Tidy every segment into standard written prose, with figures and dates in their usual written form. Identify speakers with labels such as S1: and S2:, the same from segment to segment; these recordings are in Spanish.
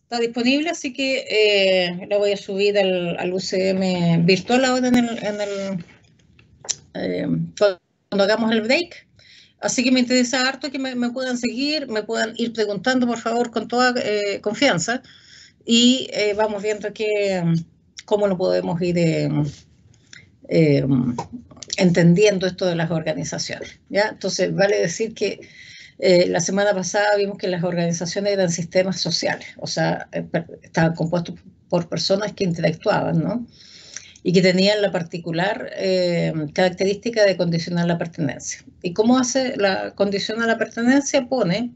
S1: está disponible, así que la voy a subir al UCM virtual ahora cuando hagamos el break. Así que me interesa harto que me puedan seguir, me puedan ir preguntando, por favor, con toda confianza. Y vamos viendo cómo lo podemos ir entendiendo esto de las organizaciones, ¿ya? Entonces, vale decir que la semana pasada vimos que las organizaciones eran sistemas sociales, o sea, estaban compuestos por personas que interactuaban, ¿no? Y que tenían la particular característica de condicionar la pertenencia. ¿Y cómo hace la condición a la pertenencia? Pone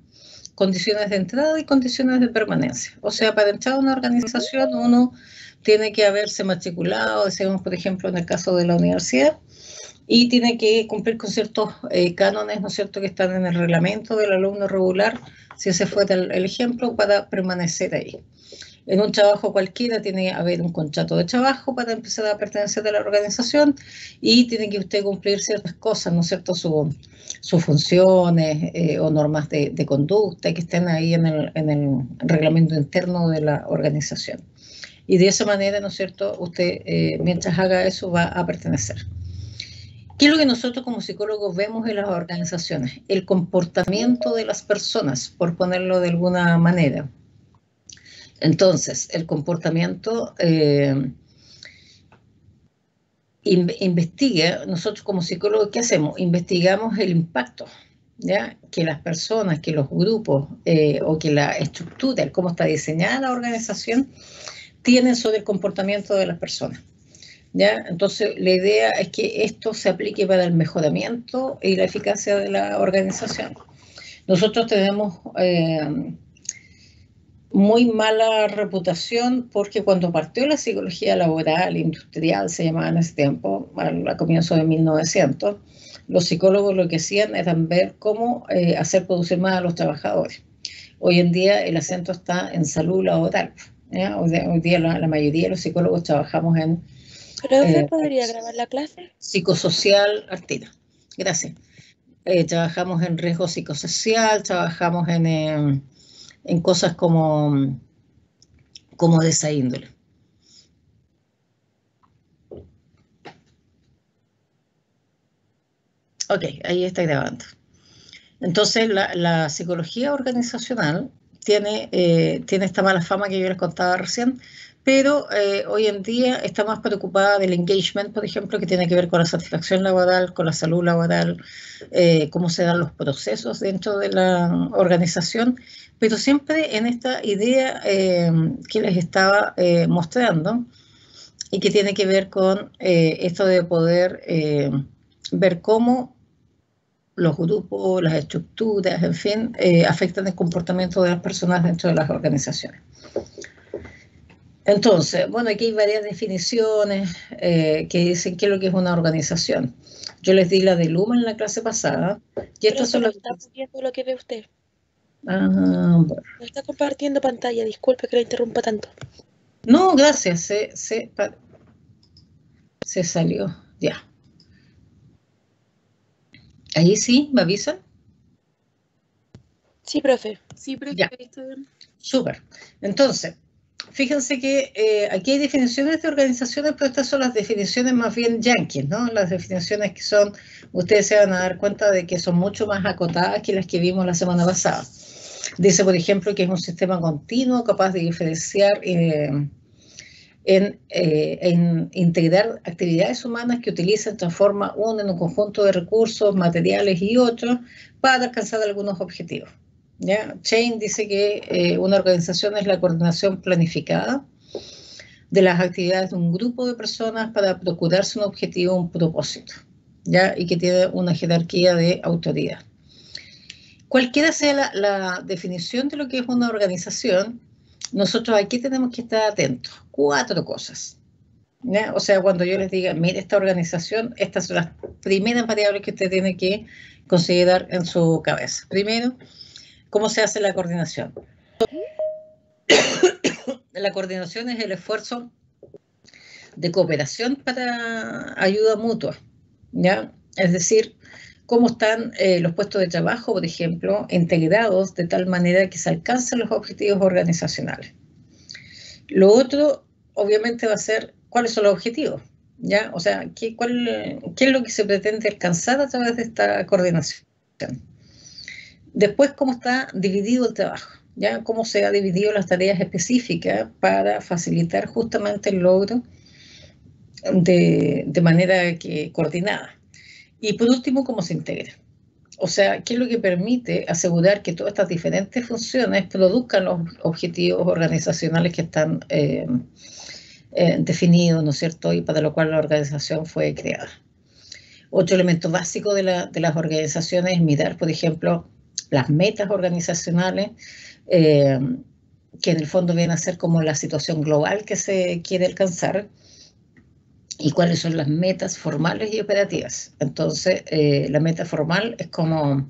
S1: condiciones de entrada y condiciones de permanencia. O sea, para entrar a una organización uno tiene que haberse matriculado, decimos, por ejemplo, en el caso de la universidad, y tiene que cumplir con ciertos cánones, ¿no es cierto?, que están en el reglamento del alumno regular, si ese fue el ejemplo, para permanecer ahí. En un trabajo cualquiera tiene que haber un contrato de trabajo para empezar a pertenecer a la organización y tiene que usted cumplir ciertas cosas, ¿no es cierto?, sus funciones o normas de conducta que estén ahí en el reglamento interno de la organización. Y de esa manera, ¿no es cierto?, usted mientras haga eso va a pertenecer. ¿Qué es lo que nosotros como psicólogos vemos en las organizaciones? El comportamiento de las personas, por ponerlo de alguna manera. Entonces, el comportamiento investiga, nosotros como psicólogos, ¿qué hacemos? Investigamos el impacto, ¿ya? Que las personas, que los grupos o que la estructura, cómo está diseñada la organización, tienen sobre el comportamiento de las personas, ¿ya? Entonces, la idea es que esto se aplique para el mejoramiento y la eficacia de la organización. Nosotros tenemos muy mala reputación porque cuando partió la psicología laboral, industrial, se llamaba en ese tiempo, a comienzos de 1900, los psicólogos lo que hacían era ver cómo hacer producir más a los trabajadores. Hoy en día el acento está en salud laboral, ¿ya? Hoy día la mayoría de los psicólogos trabajamos en
S2: ¿Profe, podría grabar la clase?
S1: Psicosocial, Artina. Gracias. Trabajamos en riesgo psicosocial, trabajamos en cosas como de esa índole. Ok, ahí está grabando. Entonces, la psicología organizacional tiene esta mala fama que yo les contaba recién, pero hoy en día está más preocupada del engagement, por ejemplo, que tiene que ver con la satisfacción laboral, con la salud laboral, cómo se dan los procesos dentro de la organización, pero siempre en esta idea que les estaba mostrando y que tiene que ver con esto de poder ver cómo los grupos, las estructuras, en fin, afectan el comportamiento de las personas dentro de las organizaciones. Entonces, bueno, aquí hay varias definiciones que dicen qué es lo que es una organización. Yo les di la de Luhmann en la clase pasada. Y estas son
S2: No
S1: las...
S2: está viendo lo que ve usted.
S1: Ah, bueno.
S2: No está compartiendo pantalla, disculpe que la interrumpa tanto.
S1: No, gracias, se salió, ya. Ahí sí, ¿me avisan?
S2: Sí, profe.
S1: Ya, súper. Entonces, fíjense que aquí hay definiciones de organizaciones, pero estas son las definiciones más bien yanquis, ¿no? Las definiciones que son, ustedes se van a dar cuenta de que son mucho más acotadas que las que vimos la semana pasada. Dice, por ejemplo, que es un sistema continuo capaz de diferenciar en integrar actividades humanas que utilizan, transforma uno en un conjunto de recursos, materiales y otros para alcanzar algunos objetivos. ¿Ya? Chain dice que una organización es la coordinación planificada de las actividades de un grupo de personas para procurarse un objetivo, un propósito, ¿ya? Y que tiene una jerarquía de autoridad. Cualquiera sea la definición de lo que es una organización, nosotros aquí tenemos que estar atentos. 4 cosas. ¿Ya? O sea, cuando yo les diga, mire, esta organización, estas son las primeras variables que usted tiene que considerar en su cabeza. Primero, ¿cómo se hace la coordinación? La coordinación es el esfuerzo de cooperación para ayuda mutua, ¿ya? Es decir, cómo están los puestos de trabajo, por ejemplo, integrados de tal manera que se alcancen los objetivos organizacionales. Lo otro, obviamente, va a ser cuáles son los objetivos, ¿ya? O sea, ¿qué es lo que se pretende alcanzar a través de esta coordinación? Después, cómo está dividido el trabajo, ¿ya? Cómo se han dividido las tareas específicas para facilitar justamente el logro de manera coordinada. Y por último, cómo se integra. O sea, ¿qué es lo que permite asegurar que todas estas diferentes funciones produzcan los objetivos organizacionales que están definidos, ¿no es cierto?, y para lo cual la organización fue creada. Otro elemento básico de las organizaciones es mirar, por ejemplo, las metas organizacionales, que en el fondo vienen a ser como la situación global que se quiere alcanzar, y cuáles son las metas formales y operativas. Entonces, la meta formal es como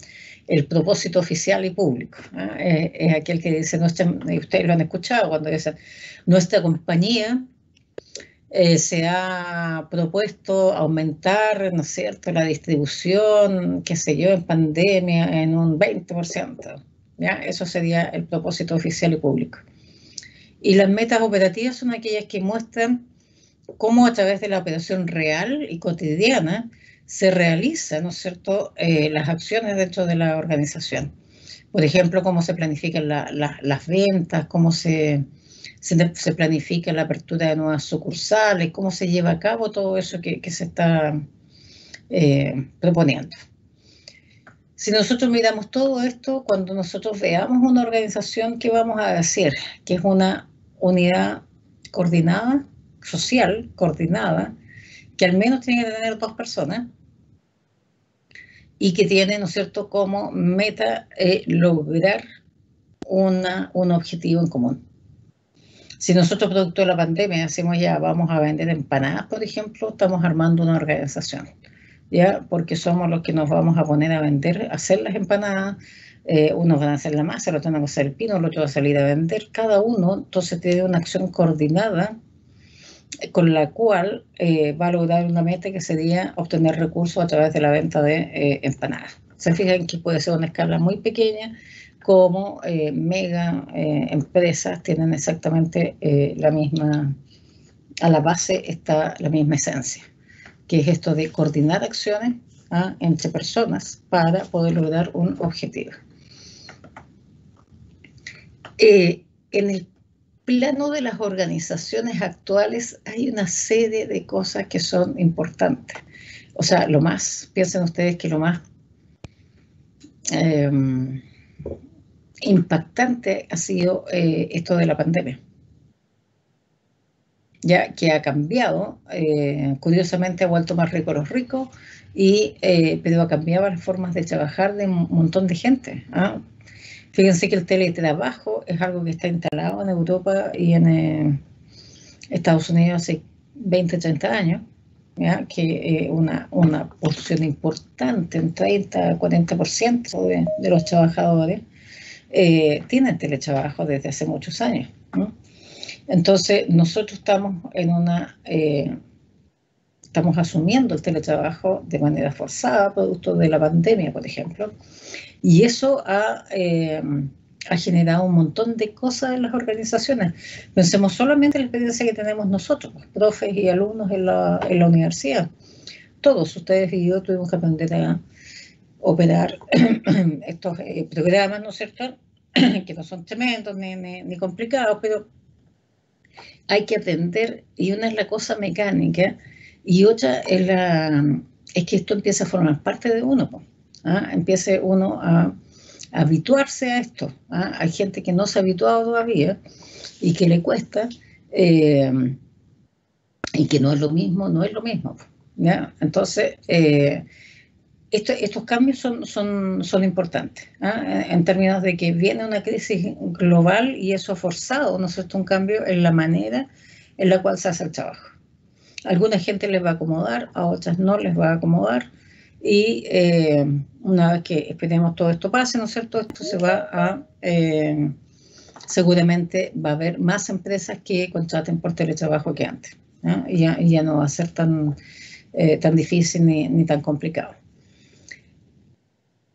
S1: el propósito oficial y público, ¿eh? Es aquel que dice, ustedes lo han escuchado cuando dicen, nuestra compañía se ha propuesto aumentar, ¿no es cierto?, la distribución, qué sé yo, en pandemia en un 20%. ¿Ya? Eso sería el propósito oficial y público. Y las metas operativas son aquellas que muestran cómo a través de la operación real y cotidiana se realizan, ¿no es cierto?, las acciones dentro de la organización. Por ejemplo, cómo se planifican las ventas, cómo se planifica la apertura de nuevas sucursales, cómo se lleva a cabo todo eso que se está proponiendo. Si nosotros miramos todo esto, cuando nosotros veamos una organización, ¿qué vamos a decir? Que es una unidad coordinada, social, coordinada, que al menos tiene que tener 2 personas y que tiene, ¿no es cierto?, como meta lograr un objetivo en común. Si nosotros, producto de la pandemia, decimos ya vamos a vender empanadas, por ejemplo, estamos armando una organización, ¿ya? Porque somos los que nos vamos a poner a vender, a hacer las empanadas. Unos van a hacer la masa, el otro van a hacer el pino, el otro va a salir a vender. Cada uno, entonces, tiene una acción coordinada con la cual va a lograr una meta que sería obtener recursos a través de la venta de empanadas. Se fijan que puede ser una escala muy pequeña, como mega empresas tienen exactamente la misma, a la base está la misma esencia, que es esto de coordinar acciones entre personas para poder lograr un objetivo. En el plano de las organizaciones actuales hay una serie de cosas que son importantes. O sea, piensen ustedes que lo más impactante ha sido esto de la pandemia, ya que ha cambiado, curiosamente ha vuelto más rico a los ricos, pero ha cambiado las formas de trabajar de un montón de gente. Fíjense que el teletrabajo es algo que está instalado en Europa y en Estados Unidos hace 20, 30 años, ¿ya? Que una porción importante, un 30, 40% de los trabajadores tienen teletrabajo desde hace muchos años, ¿no? Entonces, nosotros estamos asumiendo el teletrabajo de manera forzada, producto de la pandemia, por ejemplo, y eso ha generado un montón de cosas en las organizaciones. Pensemos solamente en la experiencia que tenemos nosotros, los profes y alumnos en la universidad. Todos ustedes y yo tuvimos que aprender a operar estos programas, ¿no es cierto?, que no son tremendos ni complicados, pero hay que aprender, y una es la cosa mecánica y otra es que esto empieza a formar parte de uno, empiece uno a habituarse a esto. Hay gente que no se ha habituado todavía y que le cuesta, y que no es lo mismo, ¿ya? Entonces, estos cambios son importantes, en términos de que viene una crisis global y eso ha forzado, ¿no es cierto?, un cambio en la manera en la cual se hace el trabajo. A alguna gente les va a acomodar, a otras no les va a acomodar, y una vez que esperemos todo esto pase, ¿no es cierto?, esto se va a... seguramente va a haber más empresas que contraten por teletrabajo que antes, ¿no? Y ya no va a ser tan difícil ni tan complicado.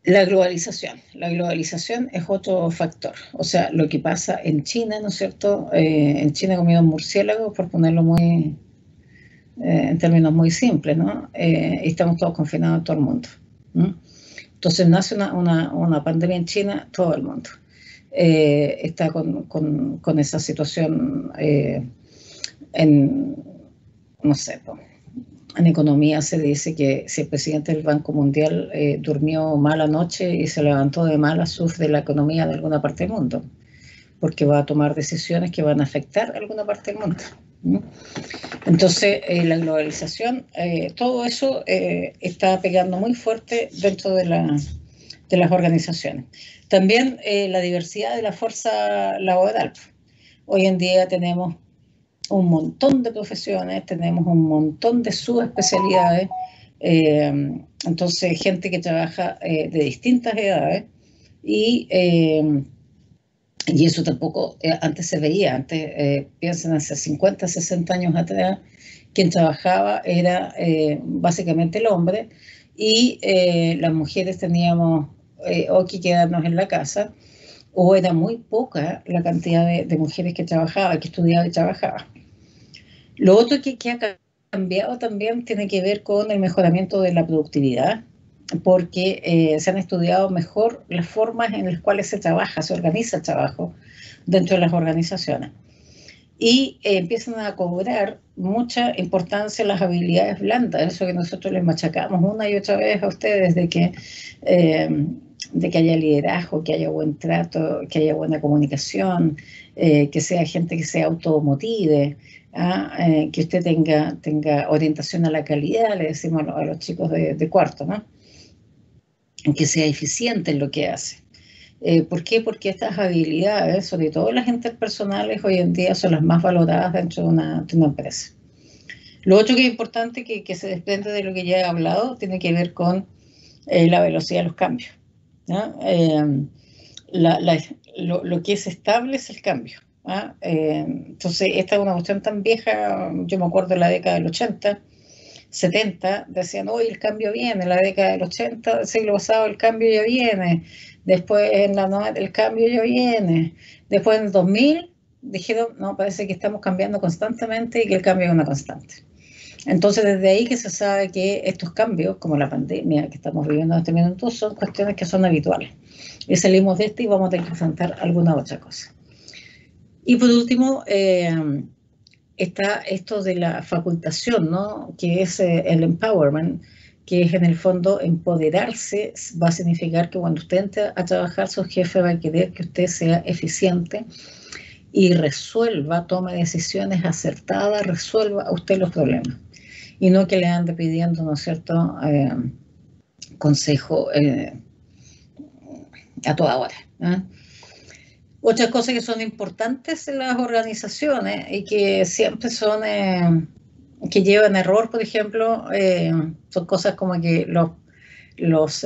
S1: La globalización es otro factor. O sea, lo que pasa en China, ¿no es cierto? En China comieron murciélagos, por ponerlo muy, en términos muy simples, ¿no? Y estamos todos confinados en todo el mundo. ¿No? Entonces nace una pandemia en China, todo el mundo está con esa situación en, no sé, en economía se dice que si el presidente del Banco Mundial durmió mal anoche y se levantó de mala, sufre la economía de alguna parte del mundo, porque va a tomar decisiones que van a afectar a alguna parte del mundo. ¿No? Entonces, la globalización, todo eso está pegando muy fuerte dentro de las organizaciones. También la diversidad de la fuerza laboral. Hoy en día tenemos un montón de profesiones, tenemos un montón de subespecialidades, entonces gente que trabaja de distintas edades y eso tampoco antes se veía, antes piensen hace 50, 60 años atrás, quien trabajaba era básicamente el hombre y las mujeres teníamos o que quedarnos en la casa o era muy poca la cantidad de mujeres que trabajaba, que estudiaba y trabajaba. Lo otro que ha cambiado también tiene que ver con el mejoramiento de la productividad, porque se han estudiado mejor las formas en las cuales se trabaja, se organiza el trabajo dentro de las organizaciones. Y empiezan a cobrar mucha importancia las habilidades blandas, eso que nosotros les machacamos una y otra vez a ustedes de que haya liderazgo, que haya buen trato, que haya buena comunicación, que sea gente que se automotive, que usted tenga orientación a la calidad, le decimos a los chicos de cuarto, ¿no? Que sea eficiente en lo que hace. ¿Por qué? Porque estas habilidades, sobre todo las interpersonales, hoy en día son las más valoradas dentro de una empresa. Lo otro que es importante, que se desprende de lo que ya he hablado, tiene que ver con la velocidad de los cambios. ¿No? Lo que es estable es el cambio. Entonces, esta es una cuestión tan vieja, yo me acuerdo de la década del 80, 70, decían, hoy el cambio viene, en la década del 80, del siglo pasado, el cambio ya viene, después en la 90, el cambio ya viene, después en el 2000, dijeron, no, parece que estamos cambiando constantemente y que el cambio es una constante. Entonces, desde ahí que se sabe que estos cambios, como la pandemia que estamos viviendo en este momento, son cuestiones que son habituales. Y salimos de esto y vamos a tener que enfrentar alguna otra cosa. Y por último, está esto de la facultación, ¿no? Que es el empowerment, que es en el fondo empoderarse, va a significar que cuando usted entre a trabajar, su jefe va a querer que usted sea eficiente y resuelva, tome decisiones acertadas, resuelva a usted los problemas. Y no que le ande pidiendo, ¿no es cierto?, consejo a toda hora. Otras cosas que son importantes en las organizaciones y que siempre son, que llevan error, por ejemplo, son cosas como que los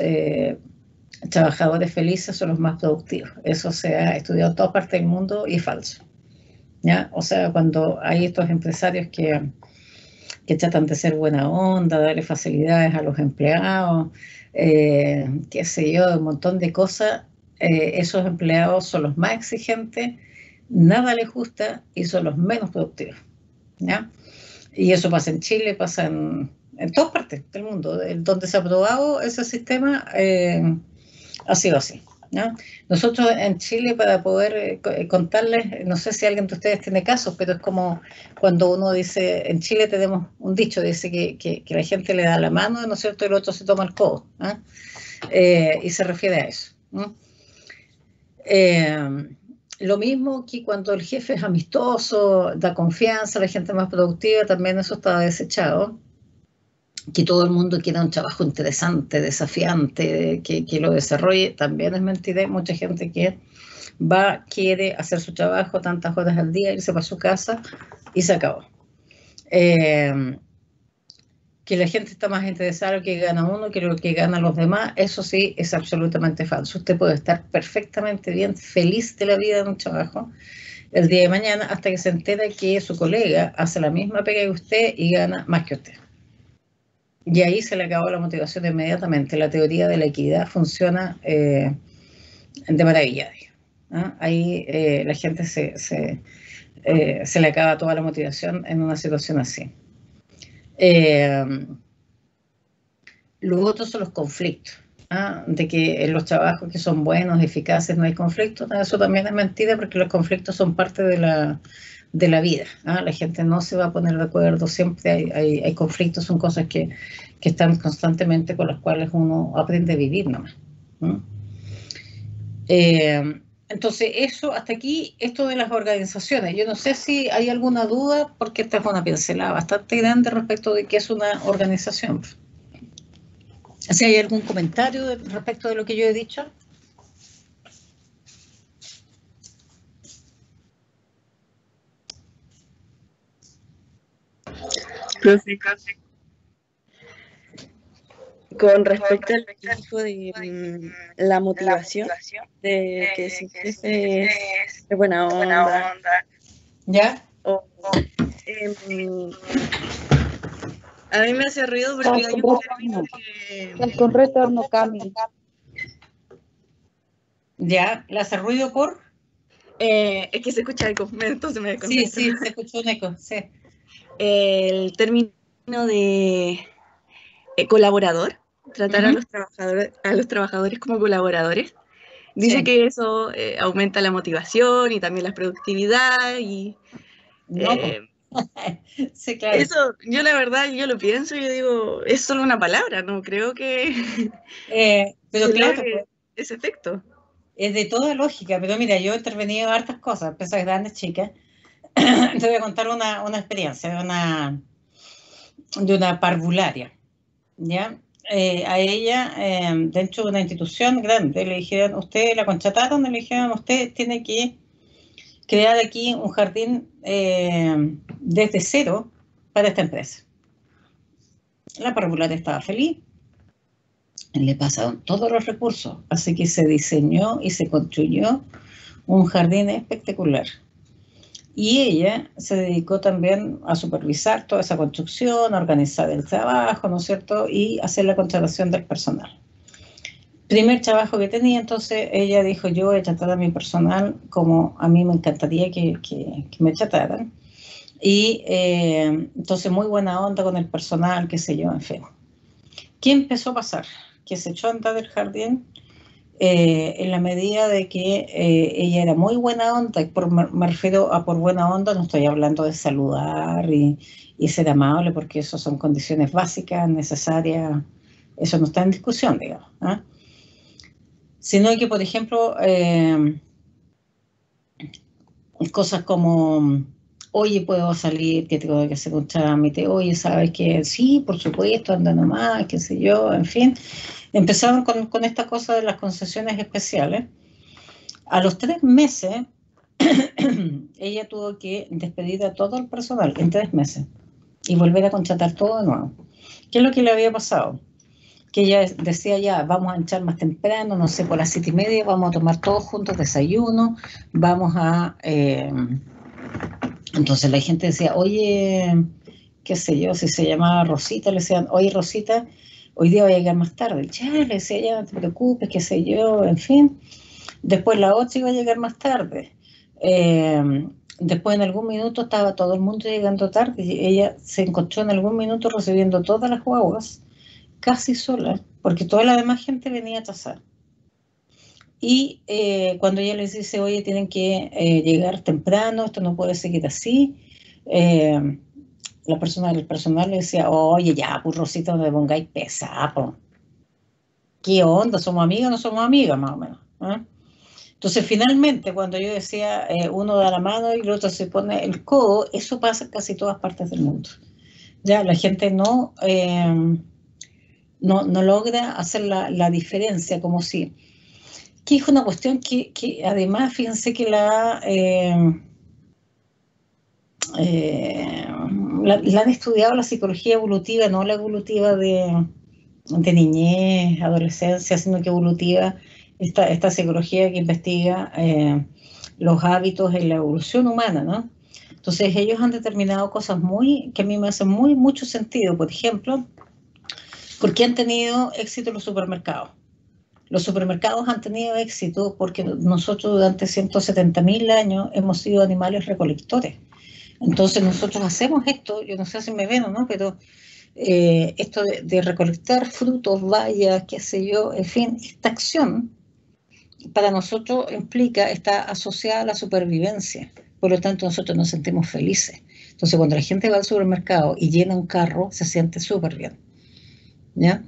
S1: trabajadores felices son los más productivos. Eso se ha estudiado en todas partes del mundo y es falso. ¿Ya? O sea, cuando hay estos empresarios que tratan de ser buena onda, darle facilidades a los empleados, qué sé yo, un montón de cosas, esos empleados son los más exigentes, nada les gusta y son los menos productivos. ¿Ya? Y eso pasa en Chile, pasa en todas partes del mundo. Donde se ha aprobado ese sistema ha sido así. ¿Ya? Nosotros en Chile, para poder contarles, no sé si alguien de ustedes tiene casos, pero es como cuando uno dice, en Chile tenemos un dicho, dice que la gente le da la mano, ¿no es cierto?, y el otro se toma el codo, y se refiere a eso. Lo mismo que cuando el jefe es amistoso, da confianza, la gente más productiva, también eso está desechado. Que todo el mundo quiera un trabajo interesante, desafiante, que lo desarrolle, también es mentira. Hay mucha gente que quiere hacer su trabajo tantas horas al día, irse para su casa y se acabó. Que la gente está más interesada en lo que gana uno que lo que ganan los demás, eso sí es absolutamente falso. Usted puede estar perfectamente bien, feliz de la vida en un trabajo, el día de mañana, hasta que se entera que su colega hace la misma pega que usted y gana más que usted. y ahí se le acabó la motivación inmediatamente. La teoría de la equidad funciona de maravilla. ¿No? Ahí la gente se le acaba toda la motivación en una situación así. Los otros son los conflictos. ¿Ah? De que en los trabajos que son buenos, eficaces, no hay conflictos. Eso también es mentira porque los conflictos son parte de la vida. ¿Ah? La gente no se va a poner de acuerdo, siempre hay conflictos, son cosas que están constantemente con las cuales uno aprende a vivir nomás. ¿Mm? Entonces, eso hasta aquí, esto de las organizaciones. Yo no sé si hay alguna duda, porque esta es una pincelada bastante grande respecto de qué es una organización. Si hay algún comentario respecto de lo que yo he dicho.
S2: Profe, con respecto al que dijo de la motivación, de que si jefe es de buena onda,
S1: ¿Ya?
S2: em, a mí me hace ruido porque hay un término que...
S3: Con retorno, Cami.
S1: ¿Ya? ¿Le hace ruido por?
S2: es que se escucha algo, entonces me desconcentro.
S1: Sí, se escuchó un eco, sí.
S2: El término de colaborador, tratar a los trabajadores como colaboradores. Dice que eso aumenta la motivación y también la productividad y...
S1: No, sí, claro.
S2: Eso, yo la verdad, yo lo pienso y yo digo, es solo una palabra, no creo que
S1: pero claro,
S2: ese efecto.
S1: Es de toda lógica, pero mira, yo he intervenido en hartas cosas, empresas grandes, chicas. Te voy a contar una experiencia de una parvularia, ¿ya? A ella, dentro de una institución grande, le dijeron, usted la contrataron, y le dijeron, usted tiene que crear aquí un jardín desde cero para esta empresa. La parvularia estaba feliz, le pasaron todos los recursos, así que se diseñó y se construyó un jardín espectacular. Y ella se dedicó también a supervisar toda esa construcción, a organizar el trabajo, ¿no es cierto? Y hacer la contratación del personal. Primer trabajo que tenía, entonces ella dijo, yo voy a tratar a mi personal como a mí me encantaría que me trataran. Y entonces muy buena onda con el personal, qué sé yo, en fin. ¿Qué empezó a pasar? Que se echó a andar del jardín en la medida de que ella era muy buena onda, y me refiero a por buena onda, no estoy hablando de saludar y ser amable, porque eso son condiciones básicas, necesarias, eso no está en discusión, digamos. ¿Eh? Sino que, por ejemplo, cosas como, oye, puedo salir, que tengo que hacer un trámite, oye, ¿sabes qué? Sí, por supuesto, anda nomás, qué sé yo, en fin. Empezaron con esta cosa de las concesiones especiales. A los 3 meses, ella tuvo que despedir a todo el personal en 3 meses y volver a contratar todo de nuevo. ¿Qué es lo que le había pasado? Que ella decía ya, vamos a entrar más temprano, no sé, por las 7:30, vamos a tomar todos juntos desayuno, vamos a... Entonces la gente decía, oye, qué sé yo, si se llamaba Rosita, le decían, oye Rosita, hoy día voy a llegar más tarde. Ya, le decía, ya no te preocupes, qué sé yo, en fin. Después la otra iba a llegar más tarde. Después en algún minuto estaba todo el mundo llegando tarde y ella se encontró en algún minuto recibiendo todas las guaguas casi sola, porque toda la demás gente venía a atrasar. Y cuando ella les dice, oye, tienen que llegar temprano, esto no puede seguir así, el personal le decía, oye, ya, pues Rosita, no te pongáis pesada, po. ¿Qué onda? ¿Somos amigas o no somos amigas, más o menos? ¿Eh? Entonces, finalmente, cuando yo decía uno da la mano y el otro se pone el codo, eso pasa en casi todas partes del mundo. Ya, la gente no logra hacer la diferencia, como si... Que es una cuestión que además, fíjense que la han estudiado la psicología evolutiva, no la evolutiva de niñez, adolescencia, sino que evolutiva, esta psicología que investiga los hábitos en la evolución humana, ¿no? Entonces ellos han determinado cosas que a mí me hacen mucho sentido. Por ejemplo, ¿Por qué han tenido éxito los supermercados? Los supermercados han tenido éxito porque nosotros durante 170.000 años hemos sido animales recolectores. Entonces nosotros hacemos esto, yo no sé si me ven o no, pero esto de recolectar frutos, bayas, qué sé yo, en fin, esta acción para nosotros implica, está asociada a la supervivencia. Por lo tanto, nosotros nos sentimos felices. Entonces, cuando la gente va al supermercado y llena un carro, se siente súper bien. ¿Ya?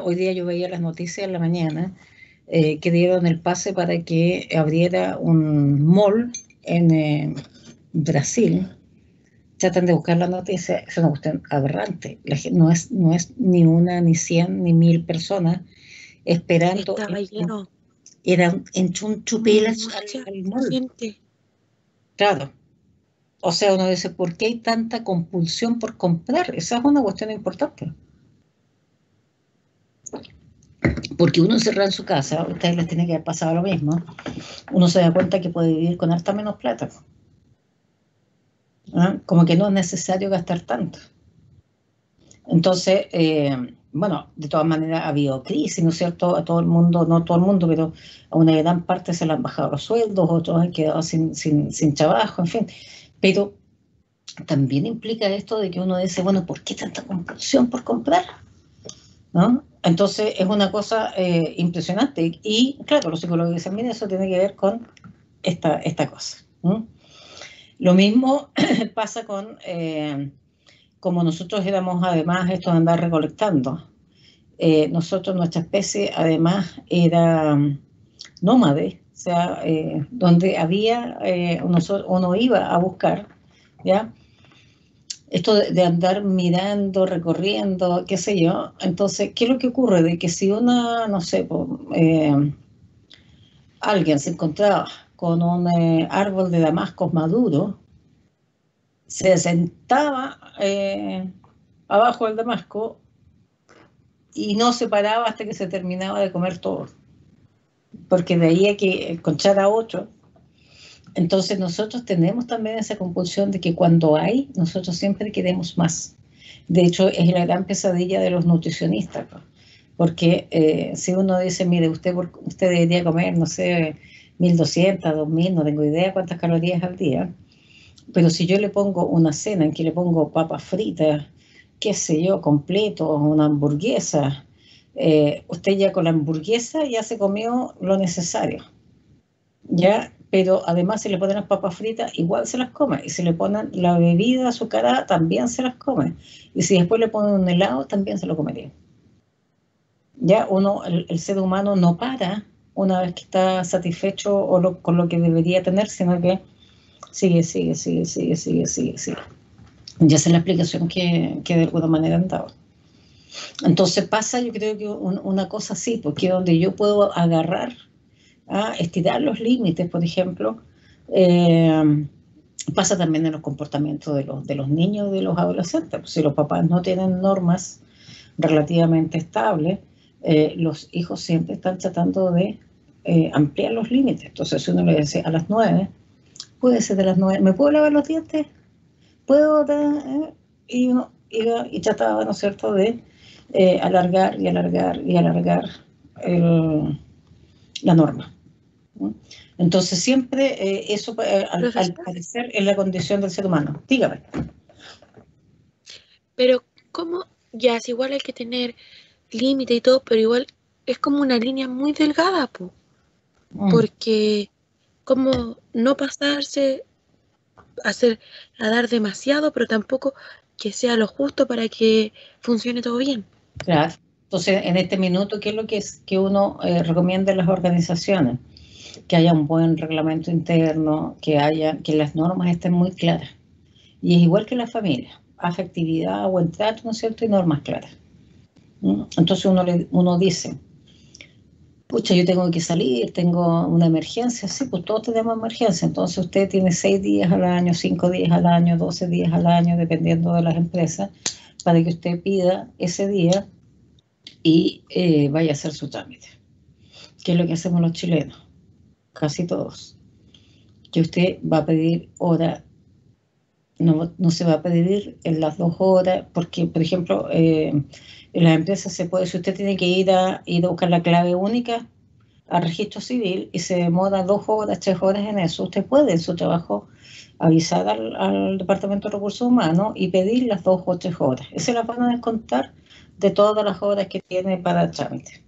S1: Hoy día yo veía las noticias en la mañana que dieron el pase para que abriera un mall en Brasil. Tratan de buscar la noticia, es una cuestión aberrante. No es ni una, ni 100, ni 1000 personas esperando.
S2: Estaba lleno.
S1: Era en chunchupelas al mall.
S2: Gente.
S1: Claro. O sea, uno dice, ¿por qué hay tanta compulsión por comprar? Esa es una cuestión importante. Porque uno encerrado en su casa, a ustedes les tiene que haber pasado lo mismo, uno se da cuenta que puede vivir con harta menos plata. ¿Ah? Como que no es necesario gastar tanto. Entonces, bueno, de todas maneras ha habido crisis, ¿no es cierto? A todo el mundo, no a todo el mundo, pero a una gran parte se le han bajado los sueldos, otros han quedado sin trabajo, en fin. Pero también implica esto de que uno dice, bueno, ¿por qué tanta compulsión por comprar? ¿No? Entonces es una cosa impresionante. Y claro, los psicólogos dicen, mira, eso tiene que ver con esta cosa. ¿No? Lo mismo pasa con, como nosotros éramos además esto de andar recolectando, nosotros, nuestra especie además era nómade, o sea, donde había, uno iba a buscar, ¿ya? Esto de andar mirando, recorriendo, qué sé yo. Entonces, ¿qué es lo que ocurre? De que si una, no sé, alguien se encontraba con un árbol de damascos maduro, se sentaba abajo del damasco y no se paraba hasta que se terminaba de comer todo, porque de ahí hay que encontrar a otro. Entonces nosotros tenemos también esa compulsión de que cuando hay, nosotros siempre queremos más. De hecho, es la gran pesadilla de los nutricionistas, ¿no? Porque si uno dice, mire, usted debería comer, no sé, 1.200, 2.000, no tengo idea cuántas calorías al día, pero si yo le pongo una cena en que le pongo papas fritas, qué sé yo, completo, una hamburguesa, usted ya con la hamburguesa ya se comió lo necesario, ¿ya? Pero además si le ponen las papas fritas, igual se las come. Y si le ponen la bebida azucarada, también se las come. Y si después le ponen un helado, también se lo comería. Ya el ser humano no para una vez que está satisfecho con lo que debería tener, sino que sigue. Ya esa es la explicación que de alguna manera han dado. Entonces pasa, yo creo que una cosa así, porque donde yo puedo agarrar a estirar los límites, por ejemplo, pasa también en los comportamientos de los niños y de los adolescentes. Si los papás no tienen normas relativamente estables, los hijos siempre están tratando de ampliar los límites. Entonces, si uno le dice a las 9, puede ser de las 9, ¿me puedo lavar los dientes? ¿Puedo? Y uno iba y trataba, ¿no es cierto?, de alargar y alargar y alargar la norma. Entonces siempre eso al parecer es la condición del ser humano. Dígame.
S2: Pero ¿cómo? Ya, es igual hay que tener límite y todo, pero igual es como una línea muy delgada, po. Porque como no pasarse, a dar demasiado, pero tampoco que sea lo justo para que funcione todo bien.
S1: Claro. Entonces, en este minuto, ¿qué es lo que uno recomienda en las organizaciones? Que haya un buen reglamento interno, que las normas estén muy claras. Y es igual que la familia, afectividad, buen trato, ¿no es cierto? Y normas claras. Entonces uno dice, pucha, yo tengo que salir, tengo una emergencia, sí, pues todos tenemos emergencia, entonces usted tiene 6 días al año, 5 días al año, 12 días al año, dependiendo de las empresas, para que usted pida ese día y vaya a hacer su trámite. ¿Qué es lo que hacemos los chilenos? Casi todos. Que usted va a pedir hora no se va a pedir en las 2 horas, porque, por ejemplo, en las empresas se puede, si usted tiene que ir a buscar la clave única al registro civil y se demora 2 horas, 3 horas en eso, usted puede en su trabajo avisar al Departamento de Recursos Humanos y pedir las 2 o 3 horas. Y se las van a descontar de todas las horas que tiene para el trámite.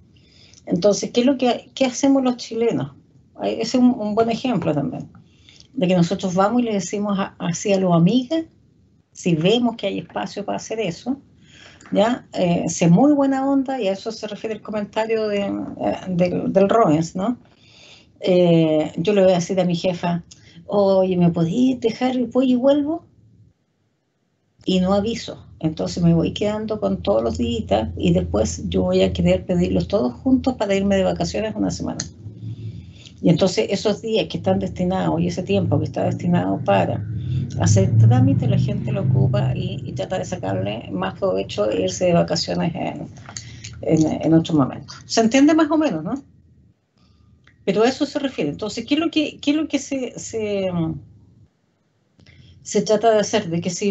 S1: Entonces, ¿qué hacemos los chilenos? Ese es un buen ejemplo también, de que nosotros vamos y le decimos así a los amigas, si vemos que hay espacio para hacer eso, ¿ya? Si es muy buena onda, y a eso se refiere el comentario del Roens, ¿no? Yo le voy a decir a mi jefa, oye, ¿me podéis dejar, voy y vuelvo? Y no aviso. Entonces me voy quedando con todos los días y después yo voy a querer pedirlos todos juntos para irme de vacaciones una semana. Y entonces esos días que están destinados y ese tiempo que está destinado para hacer trámite, la gente lo ocupa y trata de sacarle más provecho e irse de vacaciones en otro momento. ¿Se entiende más o menos, no? Pero a eso se refiere. Entonces, ¿qué es lo que se trata de hacer? De que si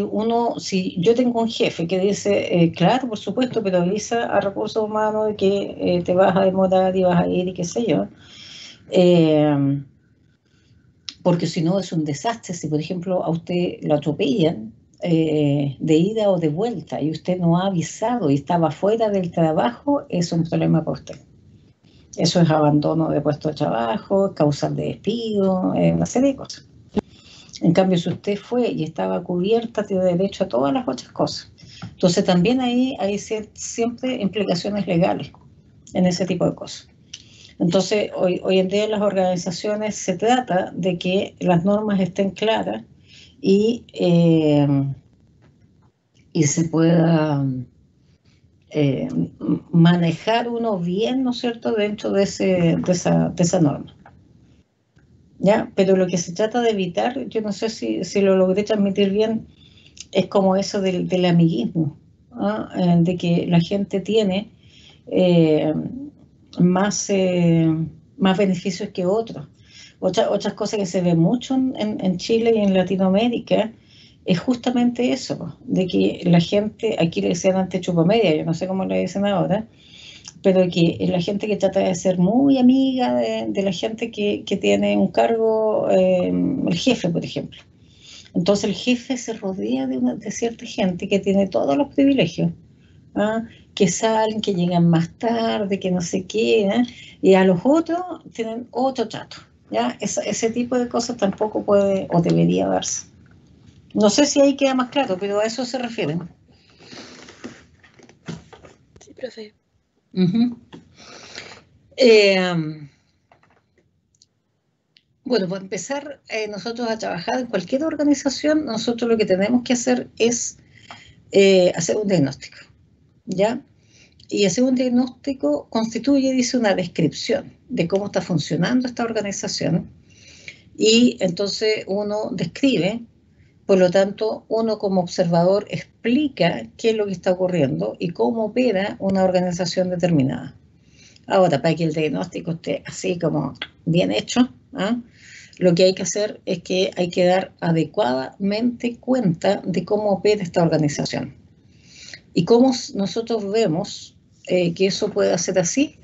S1: yo tengo un jefe que dice, claro, por supuesto, pero avisa a Recursos Humanos de que te vas a demorar y vas a ir y qué sé yo, porque si no es un desastre. Si, por ejemplo, a usted lo atropellan de ida o de vuelta y usted no ha avisado y estaba fuera del trabajo, es un problema para usted. Eso es abandono de puesto de trabajo, causal de despido, una serie de cosas. En cambio, si usted fue y estaba cubierta, tiene derecho a todas las otras cosas. Entonces, también ahí hay siempre implicaciones legales en ese tipo de cosas. Entonces, hoy en día en las organizaciones se trata de que las normas estén claras y se pueda manejar uno bien, ¿no es cierto?, dentro de esa norma. ¿Ya? Pero lo que se trata de evitar, yo no sé si lo logré transmitir bien, es como eso del amiguismo, ¿no? De que la gente tiene más beneficios que otros. Otras cosas que se ve mucho en Chile y en Latinoamérica es justamente eso, de que la gente, aquí le decían antes chupamedia, yo no sé cómo le dicen ahora, pero que la gente que trata de ser muy amiga de la gente que tiene un cargo, el jefe, por ejemplo. Entonces el jefe se rodea de cierta gente que tiene todos los privilegios, ¿ah? Que salen, que llegan más tarde, que no sé qué, ¿eh? Y a los otros tienen otro trato, ¿ya? Ese tipo de cosas tampoco puede o debería darse. No sé si ahí queda más claro, pero a eso se refieren.
S2: Sí, profe.
S1: Bueno, para empezar, nosotros a trabajar en cualquier organización, nosotros lo que tenemos que hacer es hacer un diagnóstico, ¿ya? Y hacer un diagnóstico constituye, dice, una descripción de cómo está funcionando esta organización, y entonces uno describe, por lo tanto, uno como observador explica qué es lo que está ocurriendo y cómo opera una organización determinada. Ahora, para que el diagnóstico esté así como bien hecho, ¿ah? Lo que hay que hacer es que hay que dar adecuadamente cuenta de cómo opera esta organización. Y cómo nosotros vemos que eso puede ser así,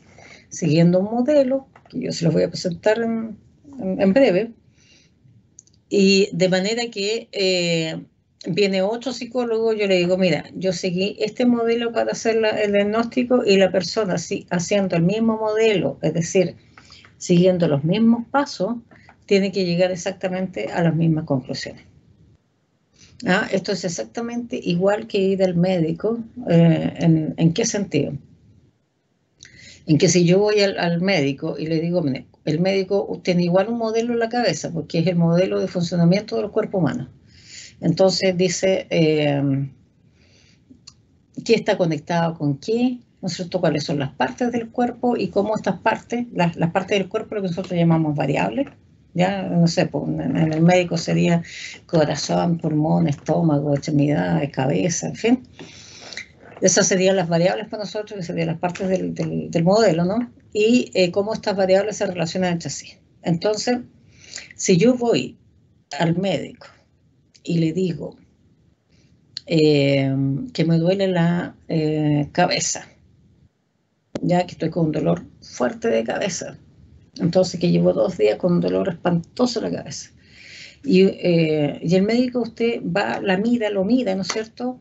S1: siguiendo un modelo, que yo se los voy a presentar en breve, y de manera que viene otro psicólogo, yo le digo, mira, yo seguí este modelo para hacer el diagnóstico, y la persona haciendo el mismo modelo, es decir, siguiendo los mismos pasos, tiene que llegar exactamente a las mismas conclusiones. Esto es exactamente igual que ir al médico. ¿En qué sentido? En que si yo voy al médico y le digo, mire, el médico tiene igual un modelo en la cabeza, porque es el modelo de funcionamiento del cuerpo humano. Entonces dice, ¿qué está conectado con qué? ¿No es cierto? ¿Cuáles son las partes del cuerpo y cómo estas partes, las partes del cuerpo, lo que nosotros llamamos variables? Ya, no sé, pues, en el médico sería corazón, pulmón, estómago, extremidades, cabeza, en fin. Esas serían las variables para nosotros, que serían las partes del modelo, ¿no? Y cómo estas variables se relacionan entre sí. Entonces, si yo voy al médico y le digo, que me duele la cabeza, ya que estoy con un dolor fuerte de cabeza. Entonces que llevo 2 días con un dolor espantoso en la cabeza. Y el médico, usted va, la mira, lo mira, ¿no es cierto?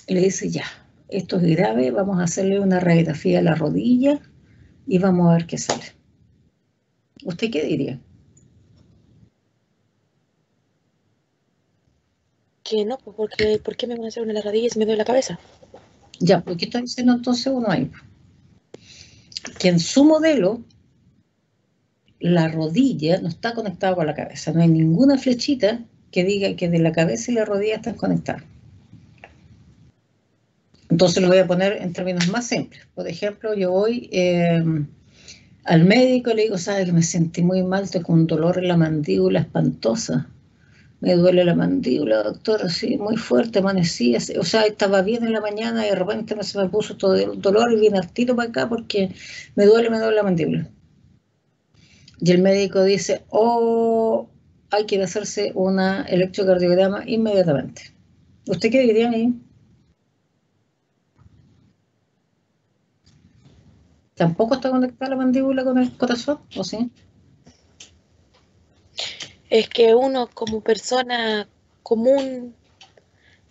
S1: Y le dice, ya, esto es grave, vamos a hacerle una radiografía a la rodilla y vamos a ver qué sale. ¿Usted qué diría?
S2: Que no, pues porque ¿por qué me van a hacer una rodilla si me duele la cabeza?
S1: Ya, pues ¿qué está diciendo entonces uno ahí? Que en su modelo la rodilla no está conectada con la cabeza, no hay ninguna flechita que diga que de la cabeza y la rodilla están conectadas. Entonces lo voy a poner en términos más simples. Por ejemplo, yo voy al médico y le digo, sabe que me sentí muy mal, estoy con un dolor en la mandíbula espantosa. Me duele la mandíbula, doctor, así muy fuerte, amanecí, así, o sea, estaba bien en la mañana y de repente se me puso todo el dolor y vine al tiro para acá porque me duele la mandíbula. Y el médico dice, oh, hay que hacerse una electrocardiograma inmediatamente. ¿Usted qué diría ahí? ¿Tampoco está conectada la mandíbula con el corazón? ¿O sí?
S2: Es que uno como persona común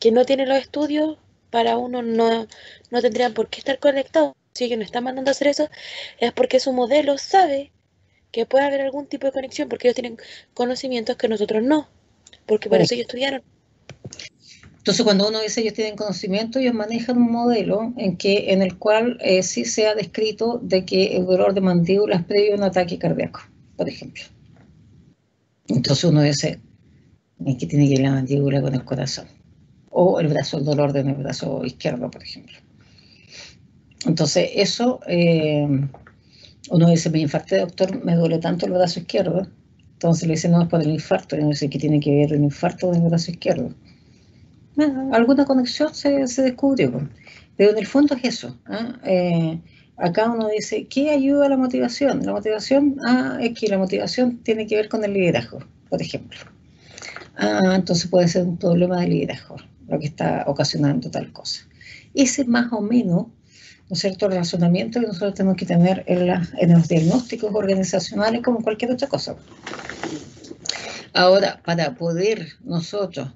S2: que no tiene los estudios, para uno no tendrían por qué estar conectados. Si ellos no están mandando a hacer eso, es porque su modelo sabe que puede haber algún tipo de conexión, porque ellos tienen conocimientos que nosotros no, porque por
S1: Oh.
S2: eso ellos estudiaron.
S1: Entonces, cuando uno dice ellos tienen conocimiento, ellos manejan un modelo en el cual sí se ha descrito de que el dolor de mandíbula es previo a un ataque cardíaco, por ejemplo. Entonces uno dice, es que tiene que ir la mandíbula con el corazón. O el brazo, el dolor del brazo izquierdo, por ejemplo. Entonces, eso, uno dice, me infarté, doctor, me duele tanto el brazo izquierdo. Entonces le dice, no, es por el infarto. Y uno dice, ¿qué tiene que ver el infarto con el brazo izquierdo? Alguna conexión se descubrió. Pero en el fondo es eso. Acá uno dice, ¿qué ayuda a la motivación? La motivación, es que la motivación tiene que ver con el liderazgo, por ejemplo. Entonces puede ser un problema de liderazgo, lo que está ocasionando tal cosa. Ese es más o menos, ¿no es cierto?, el razonamiento que nosotros tenemos que tener en los diagnósticos organizacionales como cualquier otra cosa. Ahora, para poder nosotros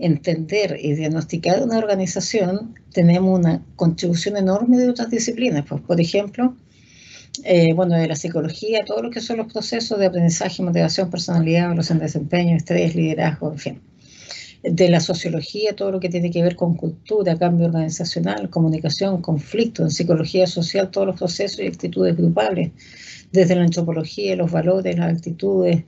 S1: entender y diagnosticar una organización, tenemos una contribución enorme de otras disciplinas. Pues, por ejemplo, de la psicología, todo lo que son los procesos de aprendizaje, motivación, personalidad, evaluación de desempeño, estrés, liderazgo, en fin. De la sociología, todo lo que tiene que ver con cultura, cambio organizacional, comunicación, conflicto. En psicología social, todos los procesos y actitudes grupales. Desde la antropología, los valores, las actitudes,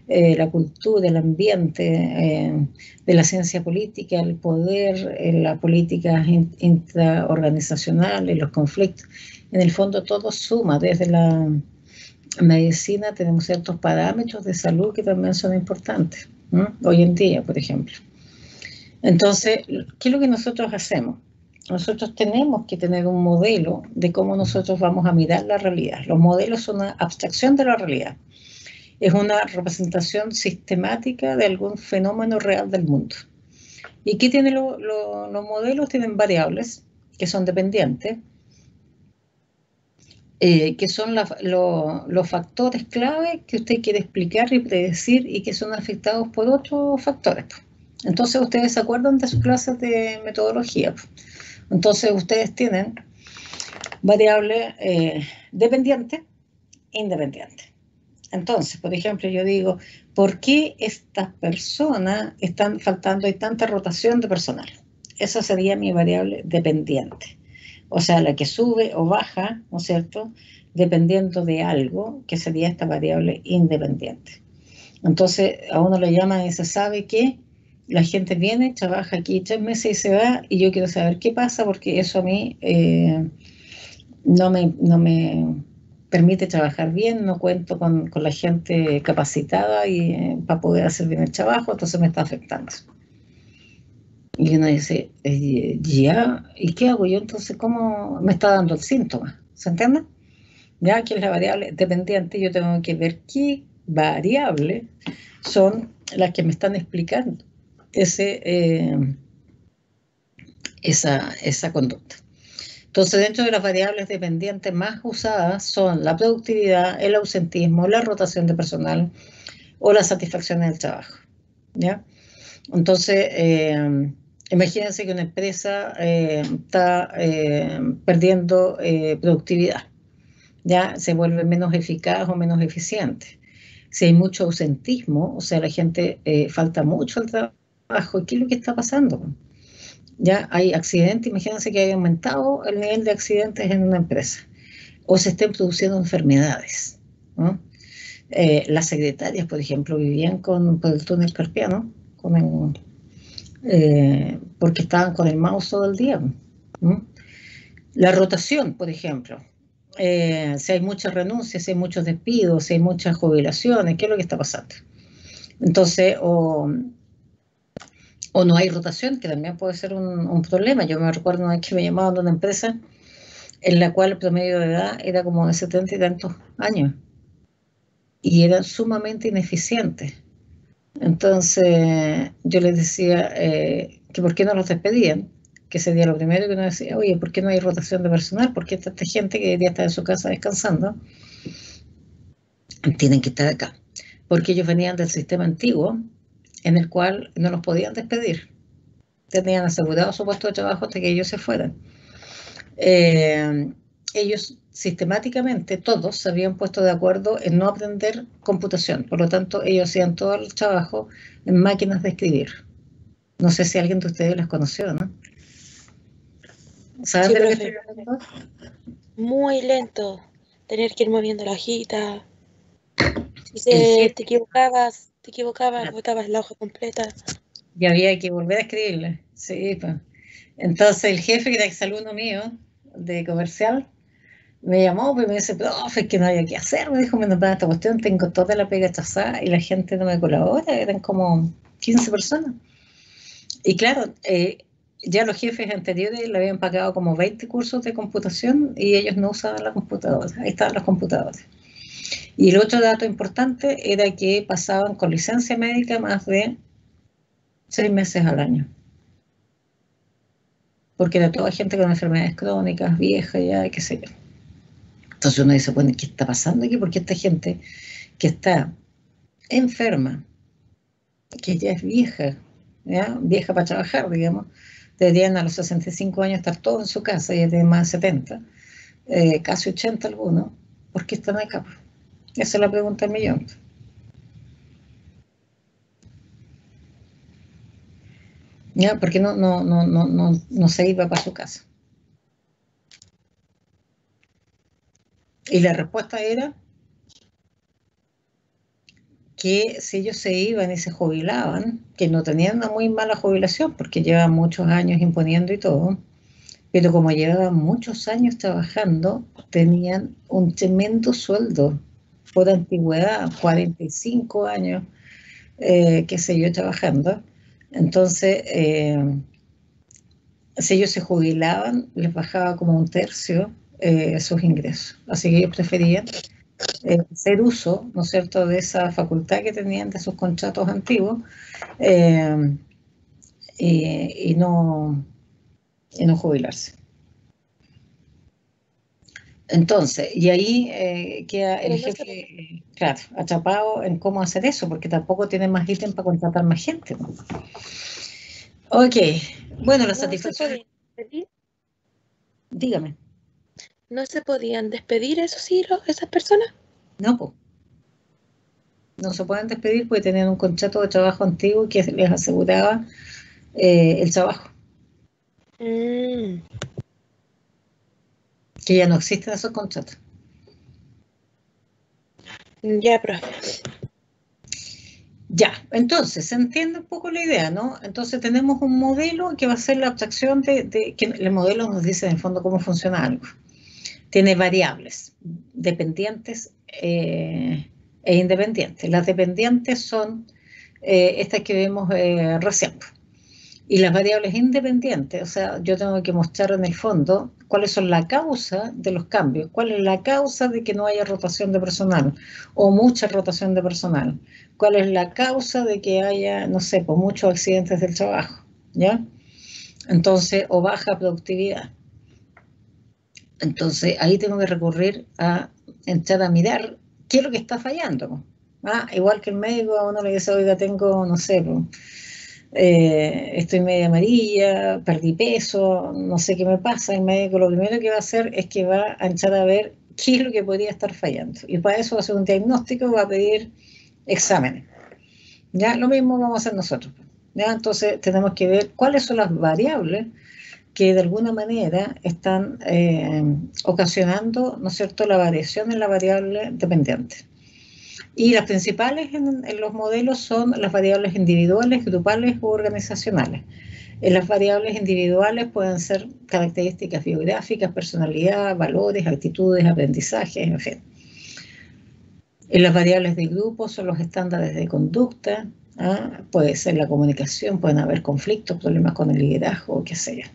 S1: la cultura, el ambiente, de la ciencia política, el poder, las políticas intraorganizacionales, los conflictos. En el fondo todo suma. Desde la medicina tenemos ciertos parámetros de salud que también son importantes, ¿no? Hoy en día, por ejemplo. Entonces, ¿qué es lo que nosotros hacemos? Nosotros tenemos que tener un modelo de cómo nosotros vamos a mirar la realidad. Los modelos son una abstracción de la realidad. Es una representación sistemática de algún fenómeno real del mundo. ¿Y qué tienen los modelos? Tienen variables que son dependientes, que son los factores clave que usted quiere explicar y predecir y que son afectados por otros factores. Entonces, ustedes se acuerdan de sus clases de metodología. Entonces, ustedes tienen variables dependientes e independientes. Entonces, por ejemplo, yo digo, ¿por qué estas personas están faltando? Hay tanta rotación de personal. Esa sería mi variable dependiente. O sea, la que sube o baja, ¿no es cierto?, dependiendo de algo, que sería esta variable independiente. Entonces, a uno le llaman y se sabe que la gente viene, trabaja aquí 3 meses y se va, y yo quiero saber qué pasa, porque eso a mí no me permite trabajar bien, no cuento con la gente capacitada para poder hacer bien el trabajo, entonces me está afectando. Y uno dice, ya, ¿y qué hago yo? Entonces, ¿cómo me está dando el síntoma? ¿Se entiende? Ya que es la variable dependiente, yo tengo que ver qué variables son las que me están explicando ese esa conducta. Entonces, dentro de las variables dependientes más usadas son la productividad, el ausentismo, la rotación de personal o la satisfacción en el trabajo, ¿ya? Entonces, imagínense que una empresa está perdiendo productividad, ya se vuelve menos eficaz o menos eficiente. Si hay mucho ausentismo, o sea, la gente falta mucho al trabajo, ¿qué es lo que está pasando? Ya hay accidentes, imagínense que haya aumentado el nivel de accidentes en una empresa, o se estén produciendo enfermedades, ¿no? Las secretarias, por ejemplo, vivían por el túnel carpiano, porque estaban con el mouse todo el día, ¿no? La rotación, por ejemplo, si hay muchas renuncias, si hay muchos despidos, si hay muchas jubilaciones, ¿qué es lo que está pasando? Entonces, o no hay rotación, que también puede ser un problema. Yo me recuerdo una vez que me llamaban de una empresa en la cual el promedio de edad era como de 70 y tantos años y eran sumamente ineficientes. Entonces yo les decía que por qué no los despedían, que sería lo primero que uno decía, oye, ¿por qué no hay rotación de personal? ¿Por qué esta gente que debería estar en su casa descansando tienen que estar acá? Porque ellos venían del sistema antiguo en el cual no los podían despedir. Tenían asegurado su puesto de trabajo hasta que ellos se fueran. Ellos sistemáticamente, todos, se habían puesto de acuerdo en no aprender computación. Por lo tanto, ellos hacían todo el trabajo en máquinas de escribir. No sé si alguien de ustedes las conoció, ¿no? ¿Saben
S3: Sí,
S1: de lo que
S3: profe.
S1: estoy hablando?
S3: Muy lento. Tener que ir moviendo la hojita. Si
S1: El jefe,
S3: te equivocabas, botabas la hoja completa.
S1: y había que volver a escribirle. Sí, pues. Entonces, el jefe, que era exalumno mío de comercial, me llamó y me dice, profe, es que no había qué hacer. Me dijo, me dan esta cuestión, tengo toda la pega chazada y la gente no me colabora. Eran como 15 personas. Y claro, ya los jefes anteriores le habían pagado como 20 cursos de computación y ellos no usaban la computadora. Ahí estaban los computadores. Y el otro dato importante era que pasaban con licencia médica más de 6 meses al año. Porque era toda gente con enfermedades crónicas, viejas, ya, qué sé yo. Entonces uno dice, bueno, ¿qué está pasando aquí? Porque esta gente que está enferma, que ya es vieja, ¿ya? Vieja para trabajar, digamos, deberían a los 65 años estar todos en su casa, ya tienen más de 70, casi 80 algunos. ¿Por qué están acá? Esa es la pregunta del millón. ¿Ya? ¿Por qué no se iba para su casa? Y la respuesta era que si ellos se iban y se jubilaban, que no tenían una muy mala jubilación porque llevan muchos años imponiendo y todo, pero como llevaban muchos años trabajando, tenían un tremendo sueldo por antigüedad, 45 años, qué sé yo, trabajando. Entonces, si ellos se jubilaban, les bajaba como un tercio sus ingresos. Así que ellos preferían hacer uso, ¿no es cierto?, de esa facultad que tenían de sus contratos antiguos eh, y no jubilarse. Entonces, y ahí queda el jefe, claro, atrapado en cómo hacer eso, porque tampoco tiene más ítem para contratar más gente, ¿no? Ok, bueno, la satisfacción. Dígame.
S3: ¿No se podían despedir esos hilos, esas personas?
S1: No, pues. No se pueden despedir porque tenían un contrato de trabajo antiguo que les aseguraba el trabajo. Que ya no existen esos contratos.
S3: Ya, profe.
S1: Ya, entonces, se entiende un poco la idea, ¿no? Entonces tenemos un modelo que va a ser la abstracción que el modelo nos dice en el fondo cómo funciona algo. Tiene variables dependientes e independientes. Las dependientes son estas que vemos recién. Y las variables independientes, o sea, yo tengo que mostrar en el fondo cuáles son la causa de los cambios, cuál es la causa de que no haya rotación de personal o mucha rotación de personal, cuál es la causa de que haya, no sé, pues muchos accidentes del trabajo, ¿ya? Entonces, o baja productividad. Entonces, ahí tengo que recurrir a entrar a mirar qué es lo que está fallando. Igual que el médico, a uno le dice, oiga, tengo, no sé, estoy media amarilla, perdí peso, no sé qué me pasa. El médico lo primero que va a hacer es que va a entrar a ver qué es lo que podría estar fallando. Y para eso va a hacer un diagnóstico, va a pedir exámenes. ¿Ya? Lo mismo vamos a hacer nosotros. ¿Ya? Entonces tenemos que ver cuáles son las variables que de alguna manera están ocasionando, ¿no es cierto?, la variación en la variable dependiente. Y las principales en los modelos son las variables individuales, grupales o organizacionales. En las variables individuales pueden ser características biográficas, personalidad, valores, actitudes, aprendizajes, en fin. En las variables de grupo son los estándares de conducta, puede ser la comunicación, pueden haber conflictos, problemas con el liderazgo, qué sé yo.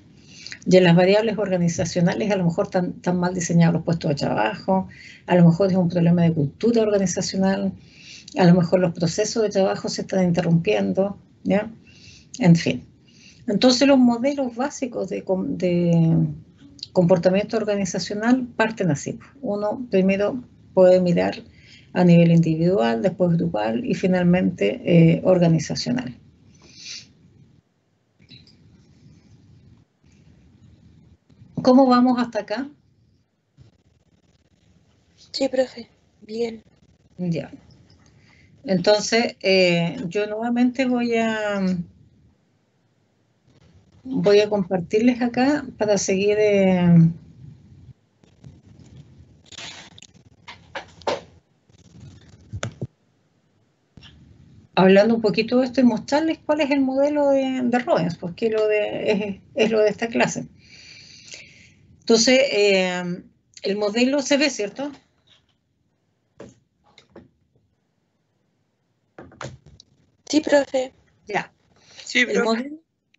S1: Y en las variables organizacionales a lo mejor están mal diseñados los puestos de trabajo, a lo mejor es un problema de cultura organizacional, a lo mejor los procesos de trabajo se están interrumpiendo, ¿ya? En fin. Entonces los modelos básicos de comportamiento organizacional parten así. Uno primero puede mirar a nivel individual, después grupal y finalmente organizacional. ¿Cómo vamos hasta acá?
S3: Sí, profe, bien.
S1: Ya. Entonces, yo nuevamente voy a compartirles acá para seguir hablando un poquito de esto y mostrarles cuál es el modelo de Robbins, porque es lo de esta clase. Entonces, el modelo se ve, ¿cierto?
S3: Sí, profe.
S1: Ya.
S2: Sí, profe.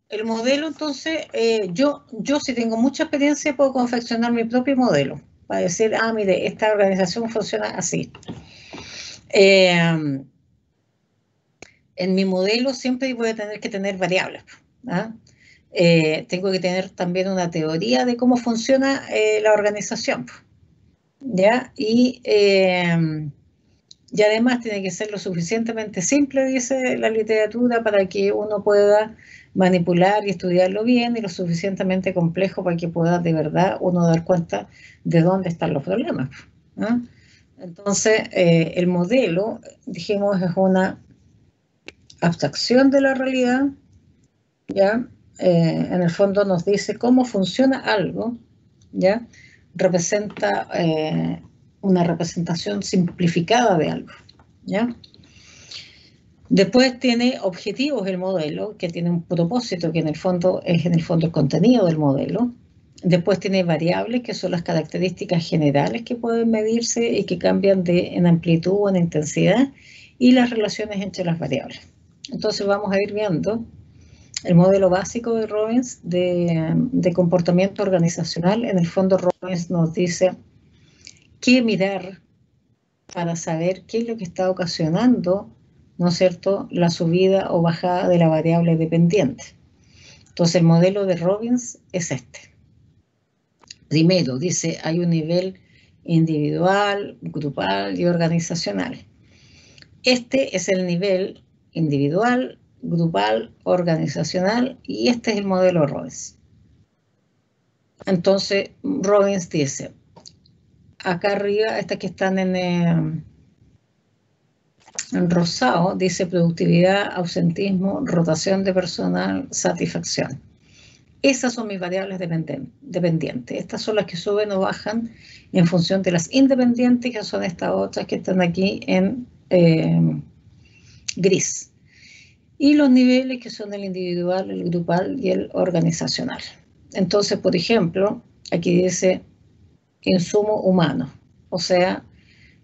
S1: El modelo, entonces, yo si tengo mucha experiencia puedo confeccionar mi propio modelo para decir, mire, esta organización funciona así. En mi modelo siempre voy a tener que tener variables. Tengo que tener también una teoría de cómo funciona la organización. ¿Ya? Y además tiene que ser lo suficientemente simple, dice la literatura, para que uno pueda manipular y estudiarlo bien, y lo suficientemente complejo para que pueda de verdad uno dar cuenta de dónde están los problemas. Entonces, el modelo, dijimos, es una abstracción de la realidad, ¿ya? En el fondo nos dice cómo funciona algo, ¿ya? Representa una representación simplificada de algo, ¿ya? Después tiene objetivos el modelo, que tiene un propósito, que en el fondo es el contenido del modelo. Después tiene variables, que son las características generales que pueden medirse y que cambian en amplitud o en intensidad, y las relaciones entre las variables. Entonces vamos a ir viendo el modelo básico de Robbins de comportamiento organizacional. En el fondo Robbins nos dice qué mirar para saber qué es lo que está ocasionando, ¿no es cierto?, la subida o bajada de la variable dependiente. Entonces el modelo de Robbins es este. Primero, dice, hay un nivel individual, grupal y organizacional. Este es el nivel individual, grupal, organizacional, y este es el modelo Robbins. Entonces, Robbins dice, acá arriba, estas que están en rosado, dice productividad, ausentismo, rotación de personal, satisfacción. Esas son mis variables dependientes. Estas son las que suben o bajan en función de las independientes, que son estas otras que están aquí en gris. Y los niveles, que son el individual, el grupal y el organizacional. Entonces, por ejemplo, aquí dice insumo humano. O sea,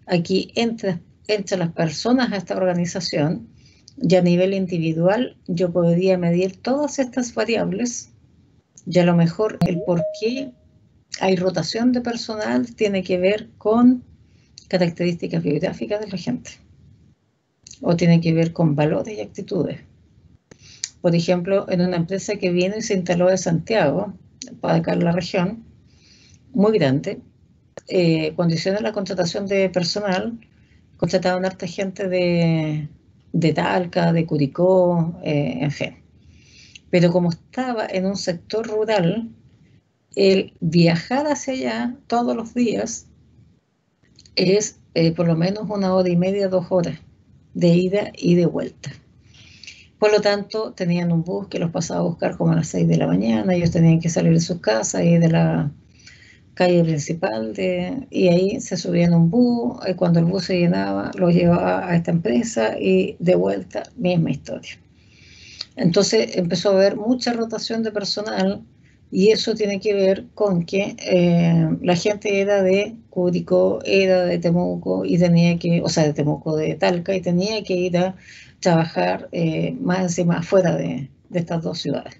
S1: aquí entre las personas a esta organización, y a nivel individual, yo podría medir todas estas variables, y a lo mejor el por qué hay rotación de personal tiene que ver con características biográficas de la gente, o tiene que ver con valores y actitudes. por ejemplo, en una empresa que vino y se instaló en Santiago, para acá en la región, muy grande. Cuando hicieron la contratación de personal, contrataban a harta gente de Talca, de Curicó, en fin. Pero como estaba en un sector rural, el viajar hacia allá todos los días es por lo menos 1 hora y media, 2 horas de ida y de vuelta. Por lo tanto, tenían un bus que los pasaba a buscar como a las 6 de la mañana, ellos tenían que salir de sus casas y de la calle principal, y ahí se subían a un bus, y cuando el bus se llenaba, lo llevaba a esta empresa y de vuelta, misma historia. Entonces empezó a haber mucha rotación de personal y eso tiene que ver con que la gente era de Curicó, era de Temuco y tenía que, o sea, de Temuco, de Talca, y tenía que ir a trabajar más encima afuera de estas dos ciudades.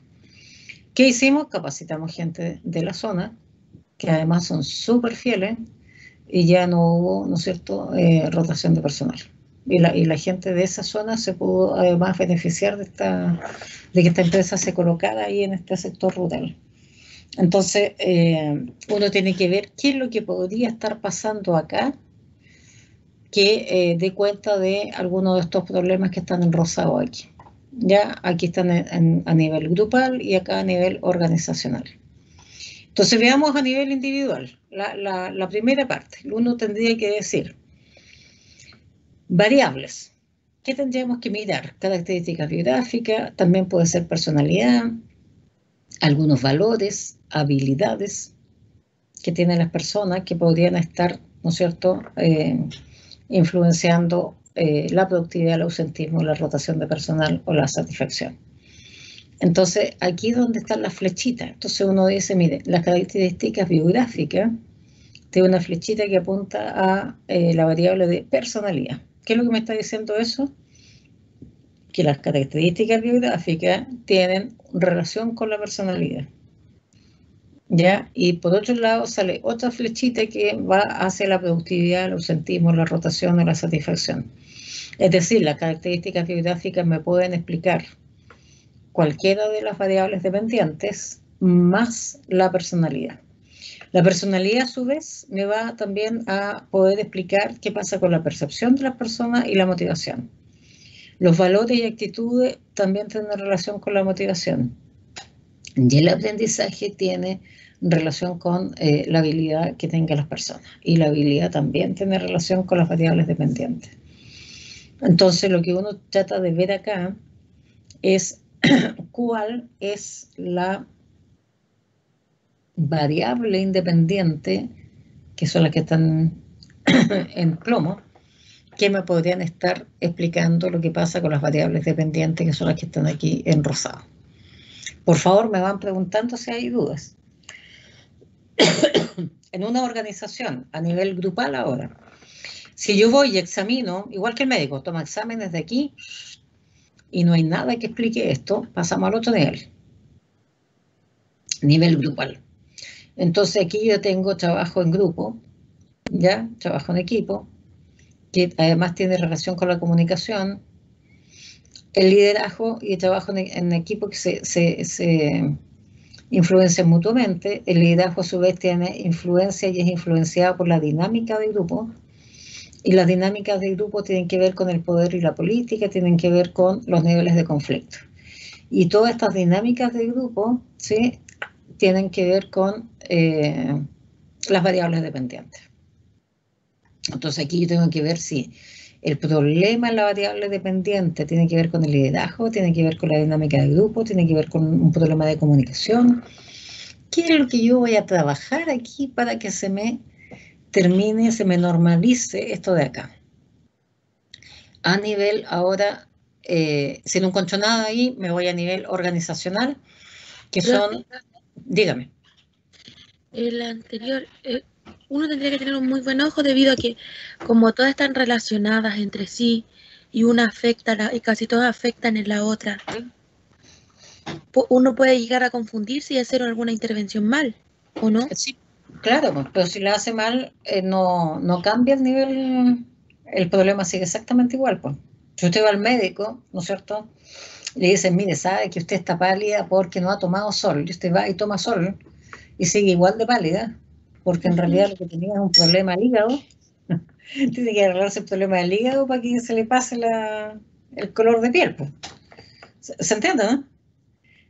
S1: ¿Qué hicimos? Capacitamos gente de la zona, que además son súper fieles, y ya no hubo, ¿no es cierto?, rotación de personal. Y la gente de esa zona se pudo además beneficiar de que esta empresa se colocara ahí en este sector rural. Entonces, uno tiene que ver qué es lo que podría estar pasando acá que dé cuenta de algunos de estos problemas que están enrosados aquí. Ya aquí están a nivel grupal y acá a nivel organizacional. Entonces veamos a nivel individual, la primera parte. Uno tendría que decir, variables. ¿Qué tendríamos que mirar? Características biográficas, también puede ser personalidad, algunos valores, habilidades que tienen las personas que podrían estar, ¿no es cierto?, influenciando la productividad, el ausentismo, la rotación de personal o la satisfacción. Entonces, aquí es donde están las flechitas. Entonces uno dice, mire, las características biográficas, tiene una flechita que apunta a la variable de personalidad. ¿Qué es lo que me está diciendo eso? Que las características biográficas tienen relación con la personalidad. ¿Ya? Y por otro lado sale otra flechita que va hacia la productividad, el ausentismo, la rotación o la satisfacción. Es decir, las características biográficas me pueden explicar cualquiera de las variables dependientes más la personalidad. La personalidad, a su vez, me va también a poder explicar qué pasa con la percepción de las personas y la motivación. Los valores y actitudes también tienen relación con la motivación. Y el aprendizaje tiene relación con la habilidad que tengan las personas. Y la habilidad también tiene relación con las variables dependientes. Entonces, lo que uno trata de ver acá es cuál es la variable independiente, que son las que están en plomo, que me podrían estar explicando lo que pasa con las variables dependientes, que son las que están aquí en rosado. Por favor, me van preguntando si hay dudas. En una organización a nivel grupal ahora, si yo voy y examino, igual que el médico, toma exámenes de aquí y no hay nada que explique esto, pasamos al otro nivel grupal. Entonces aquí yo tengo trabajo en grupo, ¿ya? Trabajo en equipo, que además tiene relación con la comunicación, el liderazgo y el trabajo en equipo que se influencian mutuamente. El liderazgo a su vez tiene influencia y es influenciado por la dinámica del grupo, y las dinámicas del grupo tienen que ver con el poder y la política, tienen que ver con los niveles de conflicto. Y todas estas dinámicas del grupo, ¿sí?, tienen que ver con las variables dependientes. Entonces aquí yo tengo que ver si el problema en la variable dependiente tiene que ver con el liderazgo, tiene que ver con la dinámica del grupo, tiene que ver con un problema de comunicación. ¿Qué es lo que yo voy a trabajar aquí para que se me termine, se me normalice esto de acá? A nivel ahora, si no encuentro nada ahí, me voy a nivel organizacional, que son, dígame.
S3: El anterior, uno tendría que tener un muy buen ojo debido a que como todas están relacionadas entre sí y una afecta y casi todas afectan en la otra, uno puede llegar a confundirse y hacer alguna intervención mal, ¿o no?
S1: Sí, claro, pero si la hace mal, no cambia el nivel, el problema sigue exactamente igual, pues. Si usted va al médico, ¿no es cierto?, Le dicen, mire, sabe que usted está pálida porque no ha tomado sol. Y usted va y toma sol y sigue igual de pálida, porque en realidad lo que tenía es un problema al hígado. Tiene que arreglarse el problema del hígado para que se le pase el color de piel. Pues. ¿Se entiende, no?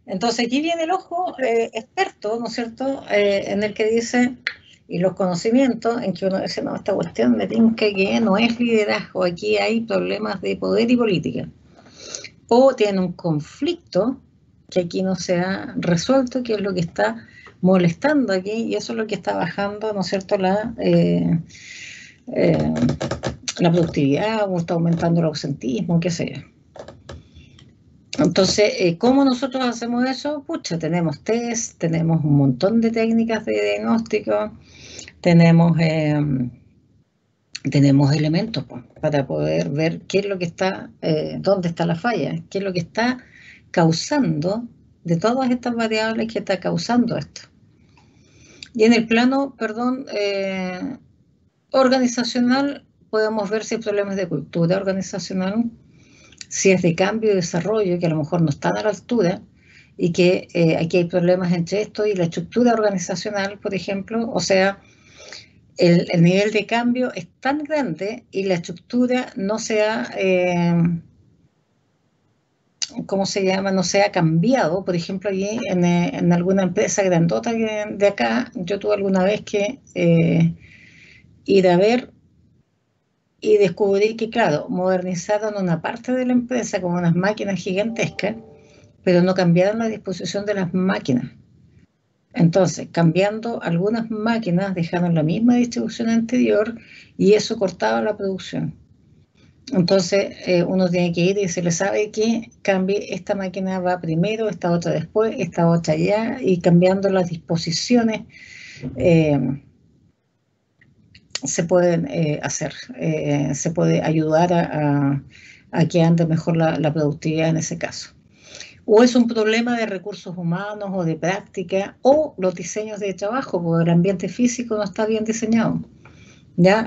S1: Entonces aquí viene el ojo experto, ¿no es cierto?, en el que dice, y los conocimientos, en que uno dice, no, esta cuestión me tinca que no es liderazgo, aquí hay problemas de poder y política. O tiene un conflicto que aquí no se ha resuelto, que es lo que está molestando aquí, y eso es lo que está bajando, ¿no es cierto?, la productividad, o está aumentando el ausentismo, qué sé yo. Entonces, ¿cómo nosotros hacemos eso? Pucha, tenemos test, tenemos un montón de técnicas de diagnóstico, tenemos elementos pues, para poder ver qué es lo que está, dónde está la falla, qué es lo que está causando, de todas estas variables que está causando esto. Y en el plano, organizacional, podemos ver si hay problemas de cultura organizacional, si es de cambio y desarrollo, que a lo mejor no están a la altura, y que aquí hay problemas entre esto y la estructura organizacional, por ejemplo, o sea, el nivel de cambio es tan grande y la estructura no se ha, ¿cómo se llama? No se ha cambiado. Por ejemplo, allí en alguna empresa grandota de acá, yo tuve alguna vez que ir a ver y descubrí que, claro, modernizaron una parte de la empresa con unas máquinas gigantescas, pero no cambiaron la disposición de las máquinas. Entonces, cambiando algunas máquinas, dejaron la misma distribución anterior y eso cortaba la producción. Entonces, uno tiene que ir y se le sabe que cambie, esta máquina va primero, esta otra después, esta otra ya, y cambiando las disposiciones se pueden hacer, se puede ayudar a que ande mejor la productividad en ese caso. O es un problema de recursos humanos o de práctica, o los diseños de trabajo, porque el ambiente físico no está bien diseñado. ¿Ya?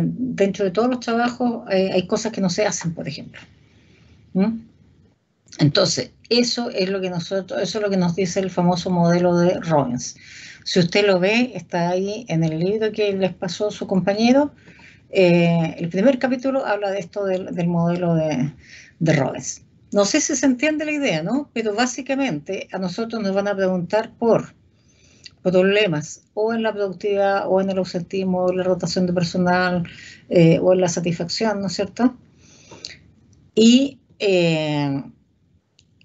S1: Dentro de todos los trabajos hay cosas que no se hacen, por ejemplo. Entonces, eso es lo que nos dice el famoso modelo de Robbins. Si usted lo ve, está ahí en el libro que les pasó su compañero. El primer capítulo habla de esto del modelo de Robbins. No sé si se entiende la idea, ¿no? Pero básicamente a nosotros nos van a preguntar por problemas o en la productividad o en el ausentismo o en la rotación de personal o en la satisfacción, ¿no es cierto? Y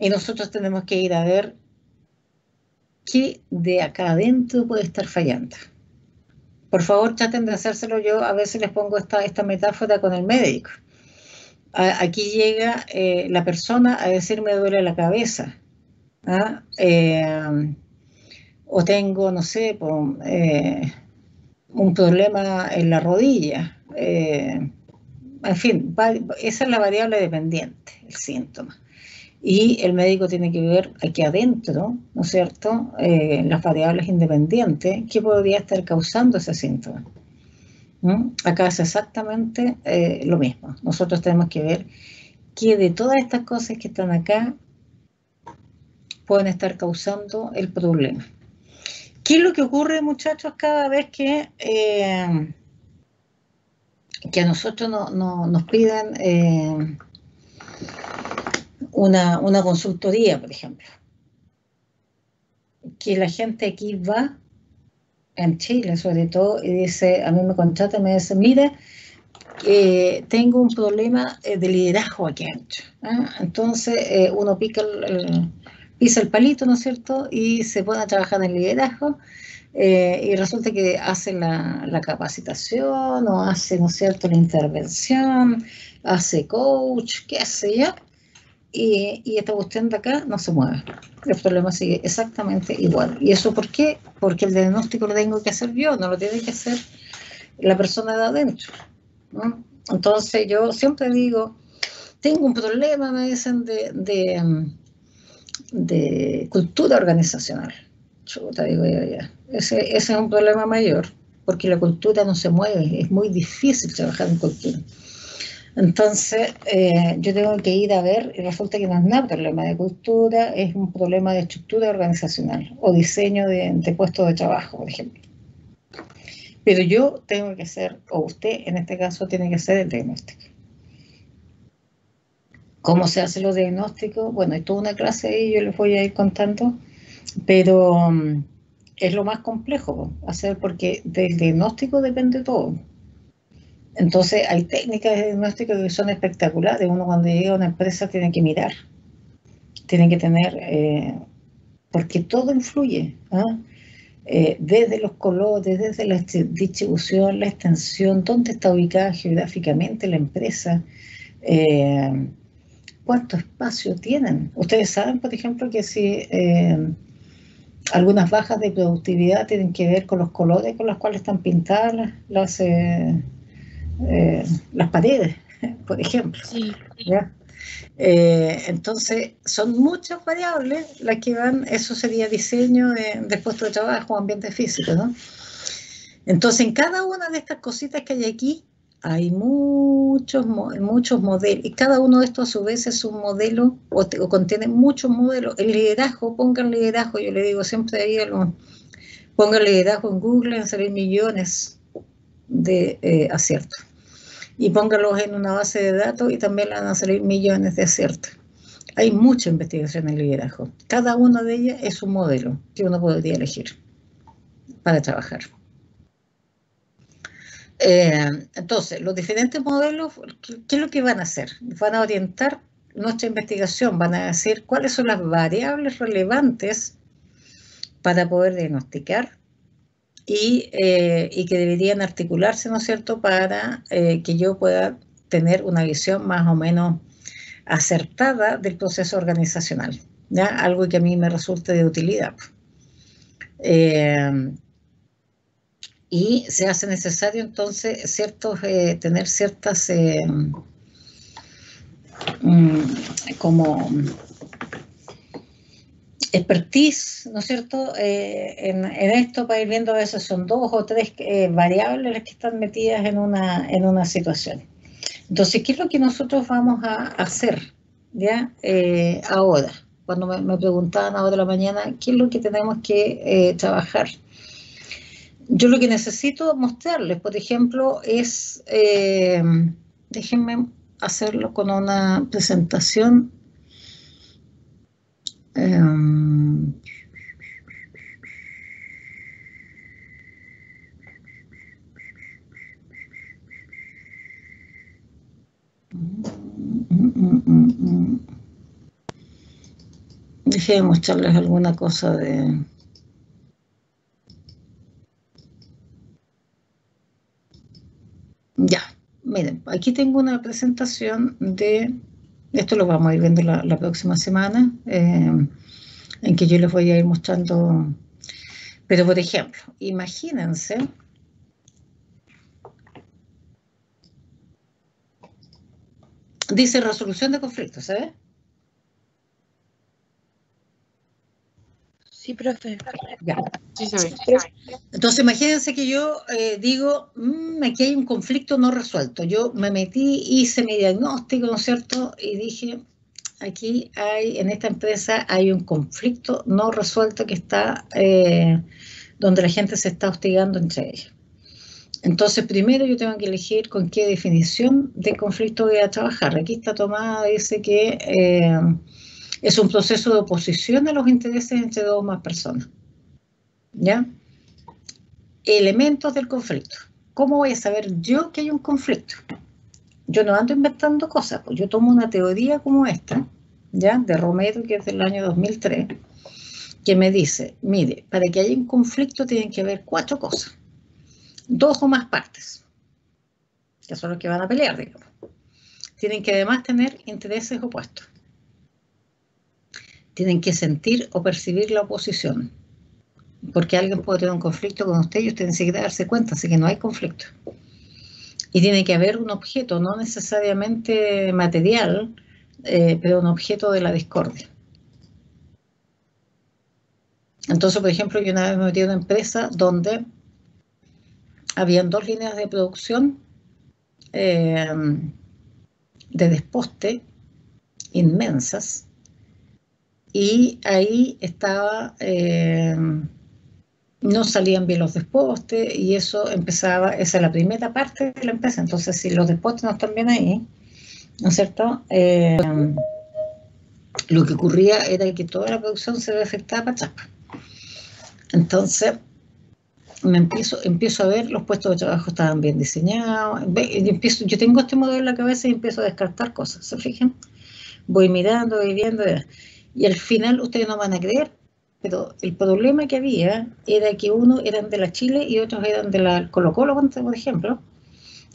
S1: nosotros tenemos que ir a ver qué de acá adentro puede estar fallando. Por favor, traten de hacérselo. Yo a veces les pongo esta metáfora con el médico. Aquí llega la persona a decir me duele la cabeza. ¿Ah? O tengo, no sé, un problema en la rodilla. En fin, esa es la variable dependiente, el síntoma. Y el médico tiene que ver aquí adentro, ¿no es cierto?, las variables independientes, qué podría estar causando ese síntoma. Acá es exactamente lo mismo. Nosotros tenemos que ver qué de todas estas cosas que están acá pueden estar causando el problema. ¿Qué es lo que ocurre, muchachos, cada vez que a nosotros nos piden una consultoría, por ejemplo? Que la gente aquí va, en Chile sobre todo, y dice, a mí me contrata y me dice, mira, tengo un problema de liderazgo aquí adentro. Entonces uno pisa el palito, ¿no es cierto?, y se pone a trabajar en el liderazgo, y resulta que hace la capacitación o hace, ¿no es cierto?, la intervención, hace coach, qué sé yo, y esta cuestión de acá no se mueve. El problema sigue exactamente igual. ¿Y eso por qué? Porque el diagnóstico lo tengo que hacer yo, no lo tiene que hacer la persona de adentro, ¿no? Entonces yo siempre digo, tengo un problema, me dicen, de cultura organizacional. Chuta, digo yo ya. Ese es un problema mayor, porque la cultura no se mueve, es muy difícil trabajar en cultura. Entonces, yo tengo que ir a ver, y resulta que no es nada un problema de cultura, es un problema de estructura organizacional o diseño de puestos de trabajo, por ejemplo. Pero yo tengo que hacer, o usted en este caso tiene que hacer el diagnóstico. ¿Cómo se hace los diagnósticos? Bueno, hay toda una clase ahí, yo les voy a ir contando, pero es lo más complejo hacer porque del diagnóstico depende todo. Entonces hay técnicas de diagnóstico que son espectaculares. Uno cuando llega a una empresa tiene que mirar, tiene que tener, porque todo influye, desde los colores, desde la distribución, la extensión, dónde está ubicada geográficamente la empresa, cuánto espacio tienen. Ustedes saben, por ejemplo, que si algunas bajas de productividad tienen que ver con los colores con los cuales están pintadas las paredes, por ejemplo.
S3: Sí.
S1: ¿Ya? Entonces, son muchas variables las que van, eso sería diseño de puesto de trabajo, ambiente físico, ¿no? Entonces, en cada una de estas cositas que hay aquí, hay muchos modelos, y cada uno de estos a su vez es un modelo, o contiene muchos modelos. El liderazgo, pongan liderazgo, yo le digo siempre ahí, pongan liderazgo en Google, van a salir millones de aciertos. Y póngalos en una base de datos y también le van a salir millones de aciertos. Hay mucha investigación en liderazgo. Cada una de ellas es un modelo que uno podría elegir para trabajar. Entonces, los diferentes modelos, ¿qué es lo que van a hacer? Van a orientar nuestra investigación, van a decir cuáles son las variables relevantes para poder diagnosticar y que deberían articularse, ¿no es cierto?, para que yo pueda tener una visión más o menos acertada del proceso organizacional, ¿ya? Algo que a mí me resulte de utilidad. Y se hace necesario entonces tener ciertas como expertise, ¿no es cierto?, en esto, para ir viendo a veces son 2 o 3 variables las que están metidas en una situación. Entonces, ¿qué es lo que nosotros vamos a hacer ya ahora? Cuando me preguntaban ahora de la mañana, ¿qué es lo que tenemos que trabajar? Yo lo que necesito mostrarles, por ejemplo, es, déjenme hacerlo con una presentación. Déjenme mostrarles alguna cosa de... Ya, miren, aquí tengo una presentación de... Esto lo vamos a ir viendo la próxima semana, en que yo les voy a ir mostrando... Pero, por ejemplo, imagínense... Dice resolución de conflictos, ¿sabes?
S3: Sí, profe.
S1: Ya.
S2: Sí, se ve.
S1: Entonces, imagínense que yo digo, aquí hay un conflicto no resuelto. Yo me metí, hice mi diagnóstico, ¿no es cierto? Y dije, aquí en esta empresa hay un conflicto no resuelto que está, donde la gente se está hostigando entre ellos. Entonces, primero yo tengo que elegir con qué definición de conflicto voy a trabajar. Aquí está tomada, dice que es un proceso de oposición a los intereses entre 2 o más personas. ¿Ya? Elementos del conflicto. ¿Cómo voy a saber yo que hay un conflicto? Yo no ando inventando cosas, pues yo tomo una teoría como esta, ¿ya? De Romero, que es del año 2003, que me dice, mire, para que haya un conflicto tienen que haber 4 cosas. 2 o más partes, que son los que van a pelear, digamos. Tienen que además tener intereses opuestos. Tienen que sentir o percibir la oposición. Porque alguien puede tener un conflicto con usted y usted tiene que darse cuenta, así que no hay conflicto. Y tiene que haber un objeto, no necesariamente material, pero un objeto de la discordia. Entonces, por ejemplo, yo una vez me metí en una empresa donde habían 2 líneas de producción de desposte inmensas, y ahí estaba, no salían bien los despostes, y eso empezaba, esa es la primera parte de la empresa. Entonces, si los despostes no están bien ahí, ¿no es cierto? Lo que ocurría era que toda la producción se ve afectada para atrás. Entonces, empiezo a ver, los puestos de trabajo estaban bien diseñados, yo tengo este modelo en la cabeza y empiezo a descartar cosas, ¿se fijan? Voy mirando, voy viendo, y al final ustedes no van a creer, pero el problema que había era que unos eran de la Chile y otros eran de la Colo-Colo, por ejemplo,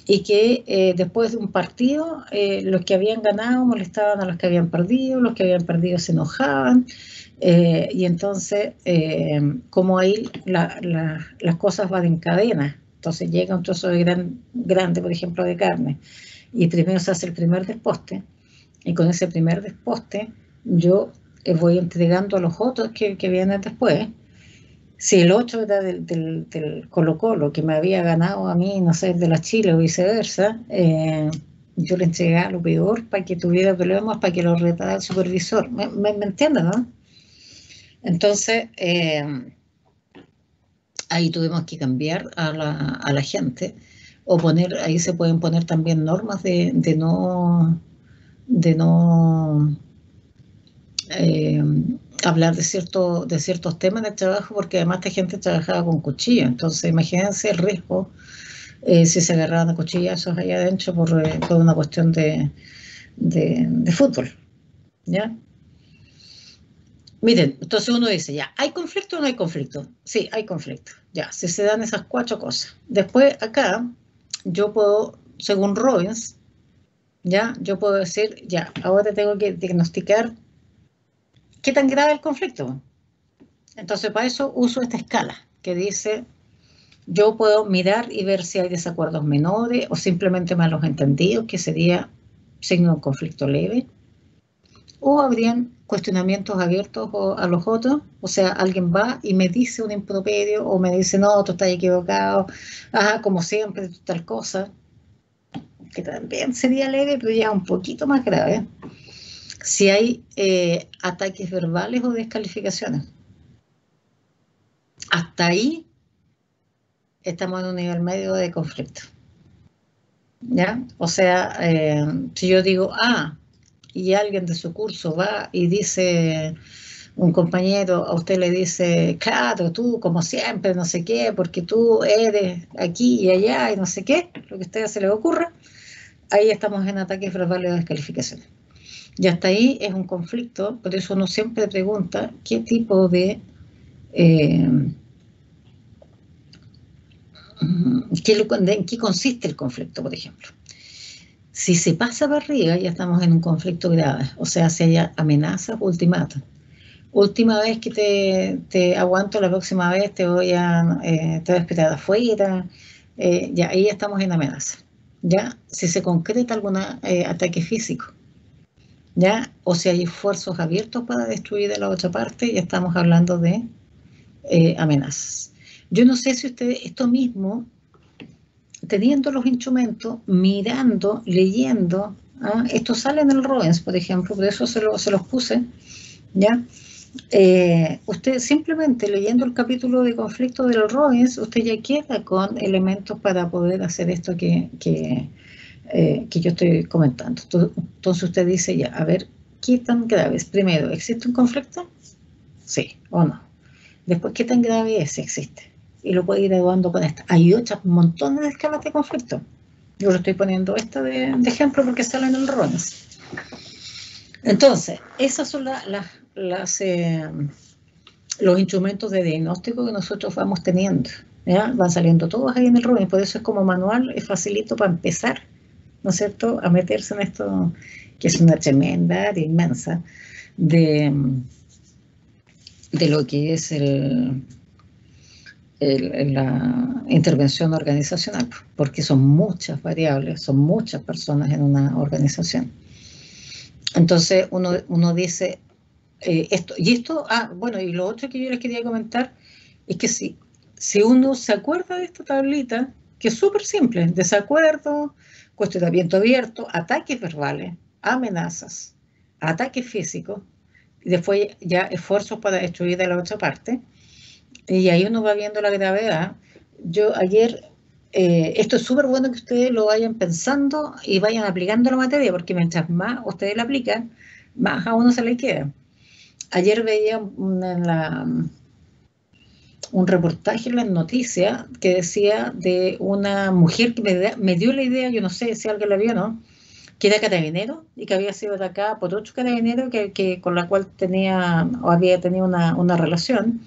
S1: y que después de un partido, los que habían ganado molestaban a los que habían perdido se enojaban, y entonces, como ahí las cosas van en cadena, entonces llega un trozo de grande, por ejemplo, de carne, y primero se hace el primer desposte, y con ese primer desposte yo voy entregando a los otros que vienen después. Si el otro era del Colo-Colo, que me había ganado a mí, no sé, de la Chile o viceversa, yo le entregaba lo peor para que tuviera problemas, para que lo retara el supervisor. ¿Me entienden, no? Entonces, ahí tuvimos que cambiar a la gente, o poner, ahí se pueden poner también normas de no hablar de ciertos temas de trabajo, porque además esta gente trabajaba con cuchillo. Entonces imagínense el riesgo si se agarraban a cuchillazos allá adentro por una cuestión de fútbol, ¿ya? Miren, entonces uno dice, ya, ¿hay conflicto o no hay conflicto? Sí, hay conflicto, ya, si se dan esas 4 cosas. Después acá yo puedo, según Robbins, ya, yo puedo decir, ya, ahora tengo que diagnosticar qué tan grave es el conflicto. Entonces, para eso uso esta escala que dice, yo puedo mirar y ver si hay desacuerdos menores o simplemente malos entendidos, que sería signo de un conflicto leve, o habrían cuestionamientos abiertos a los otros, o sea, alguien va y me dice un improperio o me dice, no, tú estás equivocado, como siempre, tal cosa, que también sería leve, pero ya un poquito más grave. Si hay ataques verbales o descalificaciones. Hasta ahí estamos en un nivel medio de conflicto, ¿ya? O sea, si yo digo, y alguien de su curso va y dice, un compañero a usted le dice, claro, tú como siempre, no sé qué, porque tú eres aquí y allá y no sé qué, lo que a usted se le ocurra, ahí estamos en ataques verbales o descalificaciones. Y hasta ahí es un conflicto, por eso uno siempre pregunta qué tipo de... ¿en qué consiste el conflicto, por ejemplo? Si se pasa para arriba, ya estamos en un conflicto grave, o sea, si hay amenazas o ultimatos. Última vez que te aguanto, la próxima vez te voy a esperar afuera, ya ahí estamos en amenaza. ¿Ya? Si se concreta algún ataque físico, ¿ya? O si hay esfuerzos abiertos para destruir de la otra parte, ya estamos hablando de amenazas. Yo no sé si ustedes esto mismo, teniendo los instrumentos, mirando, leyendo, esto sale en el Robbins, por ejemplo, por eso se los puse, ¿ya? Usted simplemente leyendo el capítulo de conflicto del Robbins, usted ya queda con elementos para poder hacer esto que yo estoy comentando. Entonces usted dice ya, a ver, ¿qué tan grave es? Primero, ¿existe un conflicto? Sí o no. Después, ¿qué tan grave es si existe? Y lo puede ir graduando con esta. Hay otras montones de escalas de conflicto. Yo lo estoy poniendo esta de ejemplo porque sale en el Robbins. Entonces, esas son los instrumentos de diagnóstico que nosotros vamos teniendo, ¿ya? Van saliendo todos ahí en el Robbins, por eso es como manual, es facilito para empezar, ¿no es cierto?, a meterse en esto, que es una tremenda área inmensa de lo que es la intervención organizacional, porque son muchas variables, son muchas personas en una organización. Entonces uno dice esto, bueno, y lo otro que yo les quería comentar es que si uno se acuerda de esta tablita, que es súper simple, desacuerdo, cuestionamiento abierto, ataques verbales, amenazas, ataques físicos, y después ya esfuerzos para destruir de la otra parte. Y ahí uno va viendo la gravedad. Yo ayer, esto es súper bueno que ustedes lo vayan pensando y vayan aplicando la materia, porque mientras más ustedes la aplican, más a uno se le queda. Ayer veía un reportaje en las noticias que decía de una mujer que me dio la idea, yo no sé si alguien la vio o no, que era carabinero y que había sido atacada por otro carabinero con la cual tenía o había tenido una relación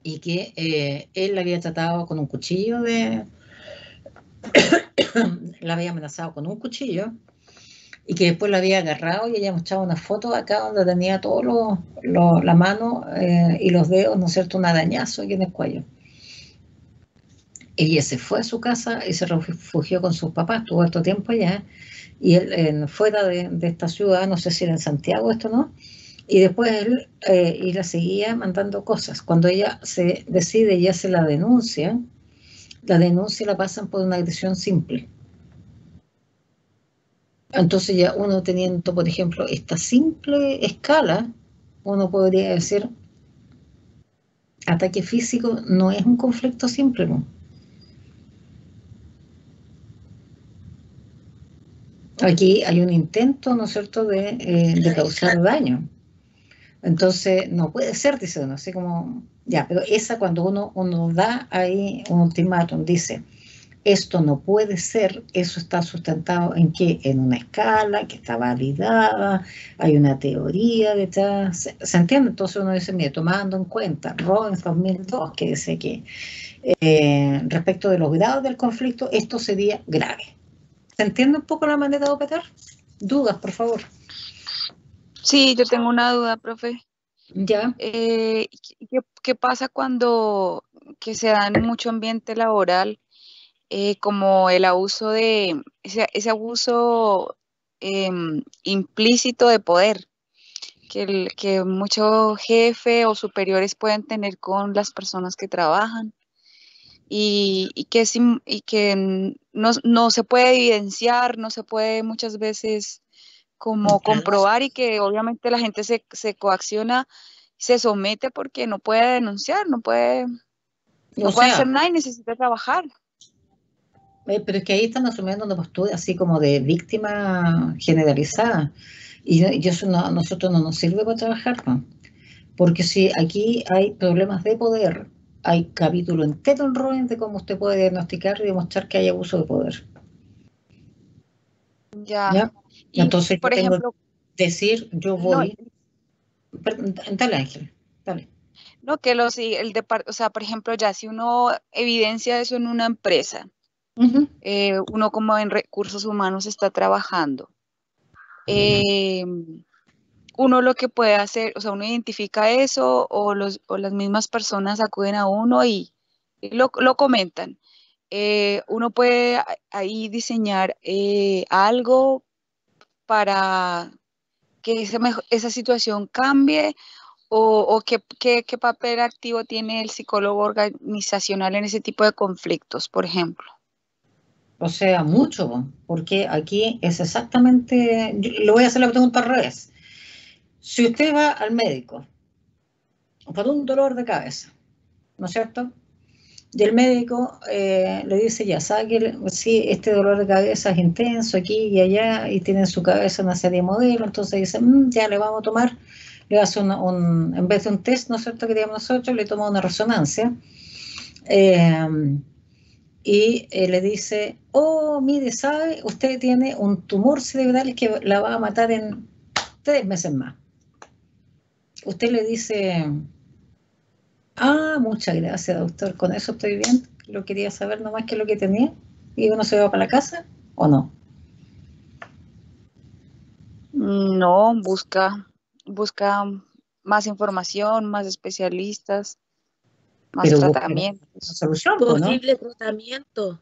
S1: y que él la había tratado con un cuchillo la había amenazado con un cuchillo y que después la había agarrado y ella mostraba una foto acá donde tenía todo la mano y los dedos, ¿no es cierto?, un arañazo aquí en el cuello. Ella se fue a su casa y se refugió con sus papás, estuvo harto tiempo allá, y él fuera de esta ciudad, no sé si era en Santiago esto, ¿no? Y después él y la seguía mandando cosas. Cuando ella se decide y hace la denuncia la pasan por una agresión simple. Entonces ya uno teniendo, por ejemplo, esta simple escala, uno podría decir, ataque físico no es un conflicto simple, ¿no? Aquí hay un intento, ¿no es cierto?, de causar daño. Entonces, no puede ser, dice uno, así como, ya, pero esa cuando uno da ahí un ultimátum, dice, esto no puede ser, eso está sustentado en qué, en una escala que está validada, hay una teoría detrás, ¿se entiende? Entonces uno dice, mire, tomando en cuenta Robbins 2002, que dice que respecto de los grados del conflicto, esto sería grave. ¿Se entiende un poco la manera de operar? ¿Dudas, por favor?
S2: Sí, yo tengo una duda, profe.
S1: Ya.
S2: ¿Qué pasa cuando que se da en mucho ambiente laboral, como el abuso de ese abuso implícito de poder que muchos jefes o superiores pueden tener con las personas que trabajan y que no se puede evidenciar, no se puede muchas veces como comprobar, y que obviamente la gente se coacciona, se somete porque no puede denunciar, no puede hacer nada y necesita trabajar?
S1: Pero es que ahí están asumiendo una postura así como de víctima generalizada. Y eso a nosotros no nos sirve para trabajar, ¿no? Porque si aquí hay problemas de poder, hay capítulo entero en Robbins de cómo usted puede diagnosticar y demostrar que hay abuso de poder.
S2: Ya. Y,
S1: entonces
S2: por ejemplo,
S1: decir, yo voy. Dale, Ángel, dale.
S2: No, que o sea, por ejemplo, ya si uno evidencia eso en una empresa, uno como en recursos humanos está trabajando, uno lo que puede hacer, o sea, uno identifica eso o las mismas personas acuden a uno y lo comentan. Uno puede ahí diseñar algo para que esa situación cambie, o qué papel activo tiene el psicólogo organizacional en ese tipo de conflictos, por ejemplo.
S1: O sea, mucho, porque aquí es exactamente, le voy a hacer la pregunta al revés. Si usted va al médico por un dolor de cabeza, ¿no es cierto? Y el médico le dice, ya sabe que sí, este dolor de cabeza es intenso aquí y allá, y tiene en su cabeza una serie de modelos, entonces dice, ya le vamos a tomar, le hace en vez de un test, ¿no es cierto?, que digamos nosotros, le toma una resonancia, y le dice, oh, mire, sabe, usted tiene un tumor cerebral que la va a matar en 3 meses más. Usted le dice, muchas gracias, doctor, con eso estoy bien, lo quería saber nomás qué es lo que tenía, y uno se va para la casa, ¿o no?
S2: No, busca más información, más especialistas, más tratamientos.
S1: Solución,
S3: posible tratamiento.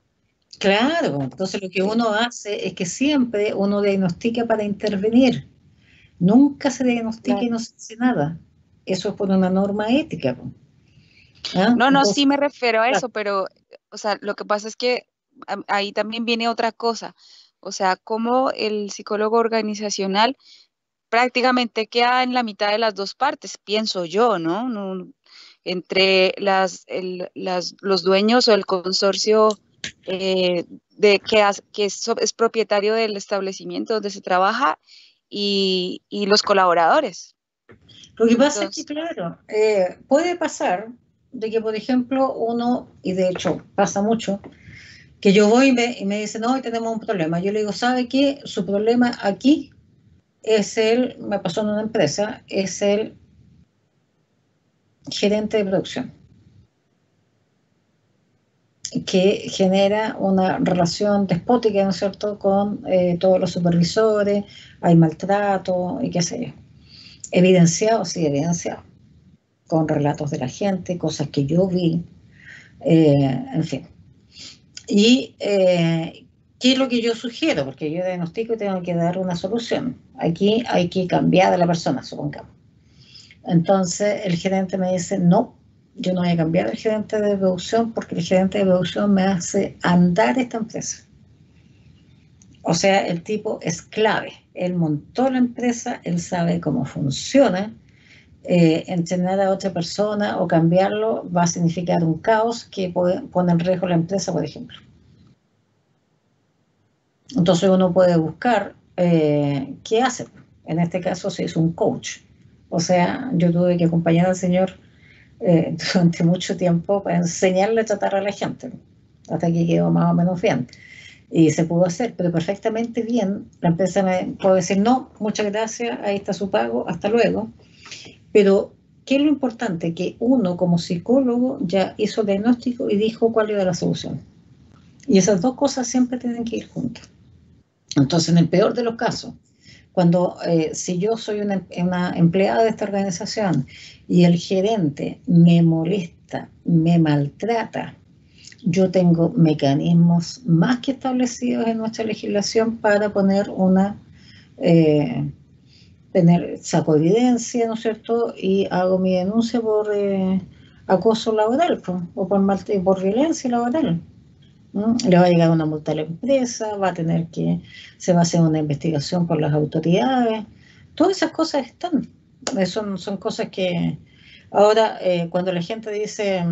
S1: Claro, entonces lo que uno hace es que siempre uno diagnostica para intervenir. Nunca se diagnostica y no se hace nada. Eso es por una norma ética.
S2: No, sí me refiero a eso, pero
S4: o sea, lo que pasa es que ahí también viene otra cosa, o sea, como el psicólogo organizacional prácticamente queda en la mitad de las dos partes, pienso yo, ¿no? Entre los dueños o el consorcio que es propietario del establecimiento donde se trabaja y los colaboradores.
S1: Lo que pasa es que, claro, puede pasar de que, por ejemplo, uno, y de hecho pasa mucho, que yo voy y me dicen, no, hoy tenemos un problema. Yo le digo, ¿sabe qué? Su problema aquí me pasó en una empresa, es el gerente de producción, que genera una relación despótica, ¿no es cierto?, con todos los supervisores, hay maltrato y qué sé yo. Evidenciado, sí, evidenciado, con relatos de la gente, cosas que yo vi, en fin. Y ¿qué es lo que yo sugiero? Porque yo diagnostico y tengo que dar una solución. Aquí hay que cambiar a la persona, supongamos. Entonces el gerente me dice, no, yo no voy a cambiar al gerente de producción porque el gerente de producción me hace andar esta empresa. O sea, el tipo es clave. Él montó la empresa, él sabe cómo funciona. Entrenar a otra persona o cambiarlo va a significar un caos que pone en riesgo la empresa, por ejemplo. Entonces uno puede buscar qué hace. En este caso se hizo un coach. O sea, yo tuve que acompañar al señor durante mucho tiempo para enseñarle a tratar a la gente, hasta que quedó más o menos bien. Y se pudo hacer, pero perfectamente bien. La empresa me puede decir, no, muchas gracias, ahí está su pago, hasta luego. Pero, ¿qué es lo importante? Que uno como psicólogo ya hizo el diagnóstico y dijo cuál era la solución. Y esas dos cosas siempre tienen que ir juntas. Entonces, en el peor de los casos, cuando si yo soy una empleada de esta organización y el gerente me molesta, me maltrata, yo tengo mecanismos más que establecidos en nuestra legislación para poner saco evidencia, ¿no es cierto? Y hago mi denuncia por acoso laboral o por violencia laboral. Le va a llegar una multa a la empresa, se va a hacer una investigación por las autoridades. Todas esas cosas están. Son cosas que ahora cuando la gente dice,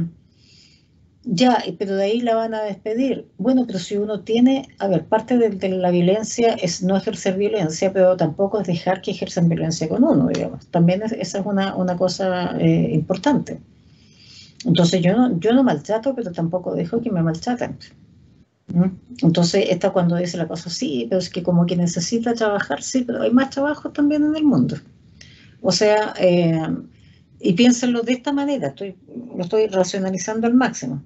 S1: ya, pero de ahí la van a despedir. Bueno, pero si uno tiene, a ver, parte de la violencia es no ejercer violencia, pero tampoco es dejar que ejerzan violencia con uno, digamos. También esa es una cosa importante. Entonces yo no maltrato, pero tampoco dejo que me maltraten. Entonces, esta cuando dice la cosa, sí, pero es que como que necesita trabajar, sí, pero hay más trabajo también en el mundo. O sea, y piénsenlo de esta manera, lo estoy racionalizando al máximo.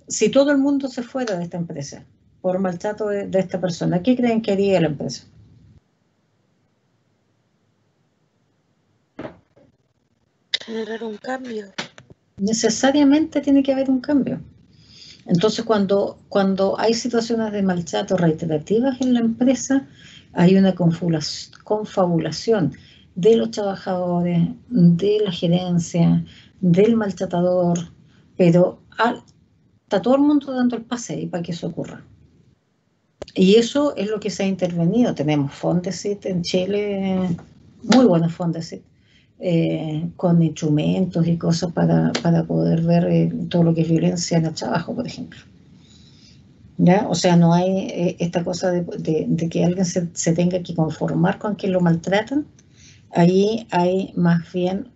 S1: Si todo el mundo se fuera de esta empresa por maltrato de esta persona, ¿qué creen que haría la empresa?
S3: Generar un cambio.
S1: Necesariamente tiene que haber un cambio. Entonces, cuando hay situaciones de maltrato reiterativas en la empresa, hay una confabulación de los trabajadores, de la gerencia, del maltratador, pero está todo el mundo dando el pase ahí para que eso ocurra. Y eso es lo que se ha intervenido. Tenemos Fondesit en Chile, muy buenos Fondesit, con instrumentos y cosas para poder ver todo lo que es violencia en el trabajo, por ejemplo. ¿Ya? O sea, no hay esta cosa de que alguien se tenga que conformar con que lo maltratan. Ahí hay más bien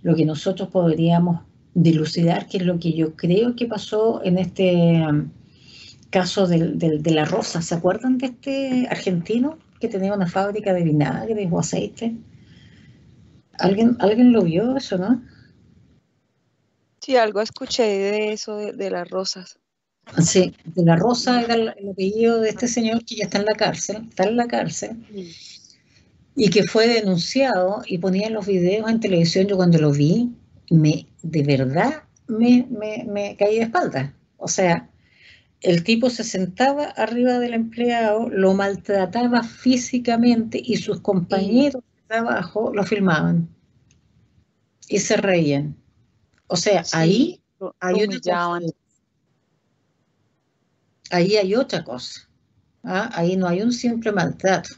S1: lo que nosotros podríamos dilucidar, que es lo que yo creo que pasó en este caso de la Rosa. ¿Se acuerdan de este argentino que tenía una fábrica de vinagre o aceite? ¿Alguien lo vio eso, no?
S4: Sí, algo escuché de eso, de las rosas.
S1: Sí, de la Rosa era el apellido de este señor que ya está en la cárcel, y que fue denunciado y ponía los videos en televisión. Yo cuando lo vi, de verdad me caí de espaldas. O sea, el tipo se sentaba arriba del empleado, lo maltrataba físicamente y sus compañeros de trabajo lo filmaban y se reían. O sea, ahí
S4: lo
S1: hay una cosa,
S4: humillaban.
S1: ahí hay otra cosa. Ahí no hay un simple maltrato.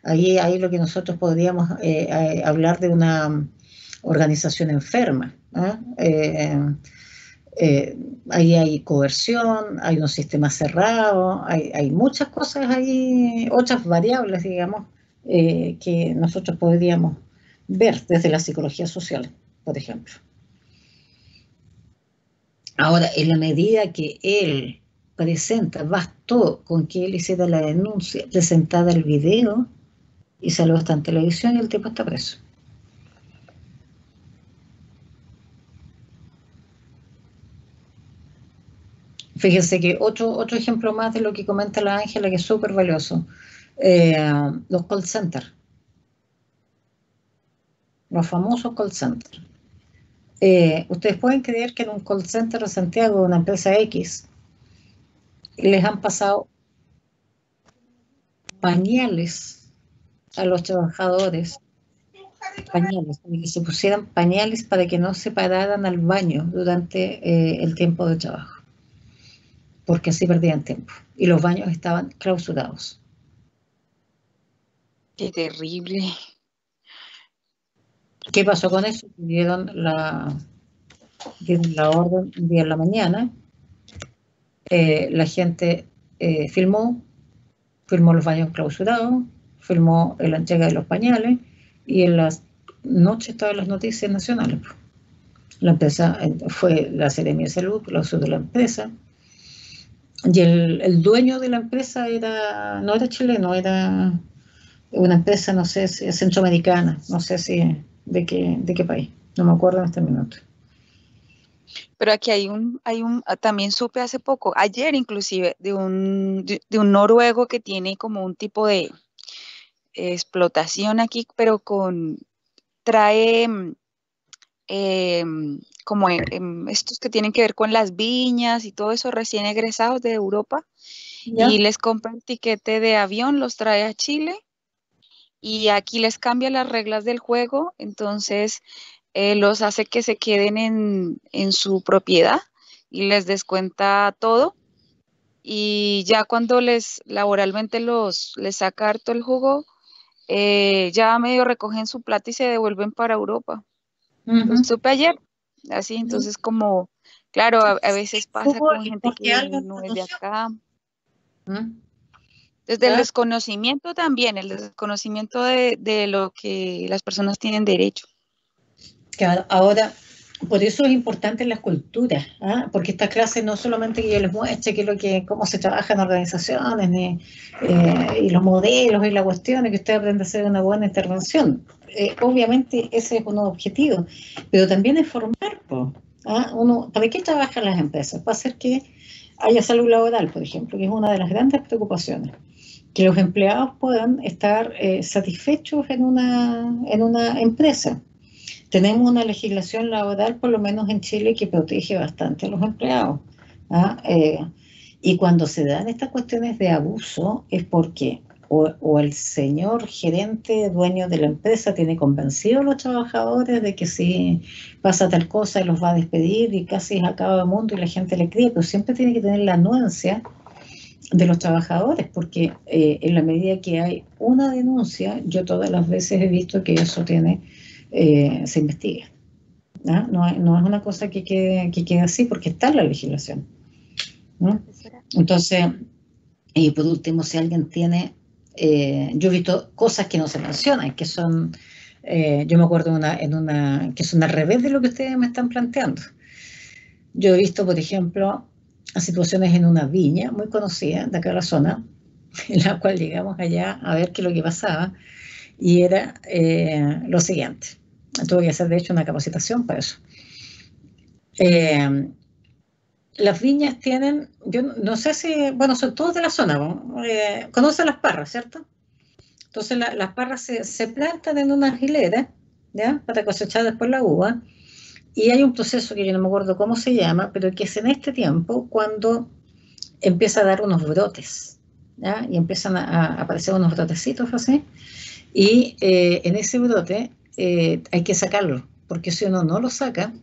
S1: Ahí lo que nosotros podríamos hablar de una organización enferma. Ahí hay coerción, hay un sistema cerrado, hay muchas cosas ahí, otras variables, digamos, que nosotros podríamos ver desde la psicología social, por ejemplo. Ahora, en la medida que él presenta, bastó con que él hiciera la denuncia, presentada el video y salió hasta en televisión y el tipo está preso. Fíjense que otro ejemplo más de lo que comenta la Ángela, que es súper valioso. Los call centers, los famosos call centers. Ustedes pueden creer que en un call center de Santiago, una empresa X, les han pasado pañales a los trabajadores, pañales, para que se pusieran pañales para que no se pararan al baño durante el tiempo de trabajo, porque así perdían tiempo. Y los baños estaban clausurados.
S4: Qué terrible.
S1: ¿Qué pasó con eso? Dieron la orden un día en la mañana, la gente filmó los baños clausurados, filmó la entrega de los pañales y en las noches estaban las noticias nacionales. La empresa fue la Seremia de Salud, la usó de la empresa, y el dueño de la empresa no era chileno, era una empresa, no sé si centroamericana, no sé si de qué país, no me acuerdo en este minuto.
S4: Pero aquí también supe hace poco, ayer inclusive, de un noruego que tiene como un tipo de explotación aquí, pero trae como estos que tienen que ver con las viñas y todo eso, recién egresados de Europa, ¿ya? Y les compra el tiquete de avión, los trae a Chile y aquí les cambia las reglas del juego, entonces los hace que se queden en su propiedad y les descuenta todo, y ya cuando laboralmente les saca harto el jugo, ya medio recogen su plata y se devuelven para Europa. Lo supe ayer, así, entonces como, claro, a veces pasa con gente que no es de acá. Desde el desconocimiento también, el desconocimiento de lo que las personas tienen derecho.
S1: Claro, ahora, por eso es importante las culturas, porque esta clase no solamente que yo les muestre cómo se trabaja en organizaciones, y los modelos y la cuestión, que usted aprende a hacer una buena intervención. Obviamente ese es un objetivo, pero también es formar, ¿para qué trabajan las empresas? Para hacer que haya salud laboral, por ejemplo, que es una de las grandes preocupaciones. Que los empleados puedan estar satisfechos en una empresa. Tenemos una legislación laboral, por lo menos en Chile, que protege bastante a los empleados. Y cuando se dan estas cuestiones de abuso es porque o el señor gerente, dueño de la empresa, tiene convencido a los trabajadores de que si pasa tal cosa los va a despedir y casi es acaba el mundo y la gente le cree, pero siempre tiene que tener la anuencia de los trabajadores, porque en la medida que hay una denuncia, yo todas las veces he visto que eso se investiga. No es una cosa que quede así, porque está en la legislación. Entonces, y por último, si alguien tiene, yo he visto cosas que no se mencionan, que son, yo me acuerdo que son al revés de lo que ustedes me están planteando. Yo he visto, por ejemplo, situaciones en una viña muy conocida de acá de la zona, en la cual llegamos allá a ver qué es lo que pasaba, y era lo siguiente. Tuve que hacer, de hecho, una capacitación para eso. Las viñas tienen, yo no sé si, bueno, son todos de la zona, conocen las parras, ¿cierto? Entonces las parras se plantan en unas hileras, ¿ya? Para cosechar después la uva. Y hay un proceso que yo no me acuerdo cómo se llama, pero que es en este tiempo cuando empieza a dar unos brotes, ¿ya? Y empiezan a aparecer unos brotecitos así, y en ese brote hay que sacarlo, porque si uno no lo saca,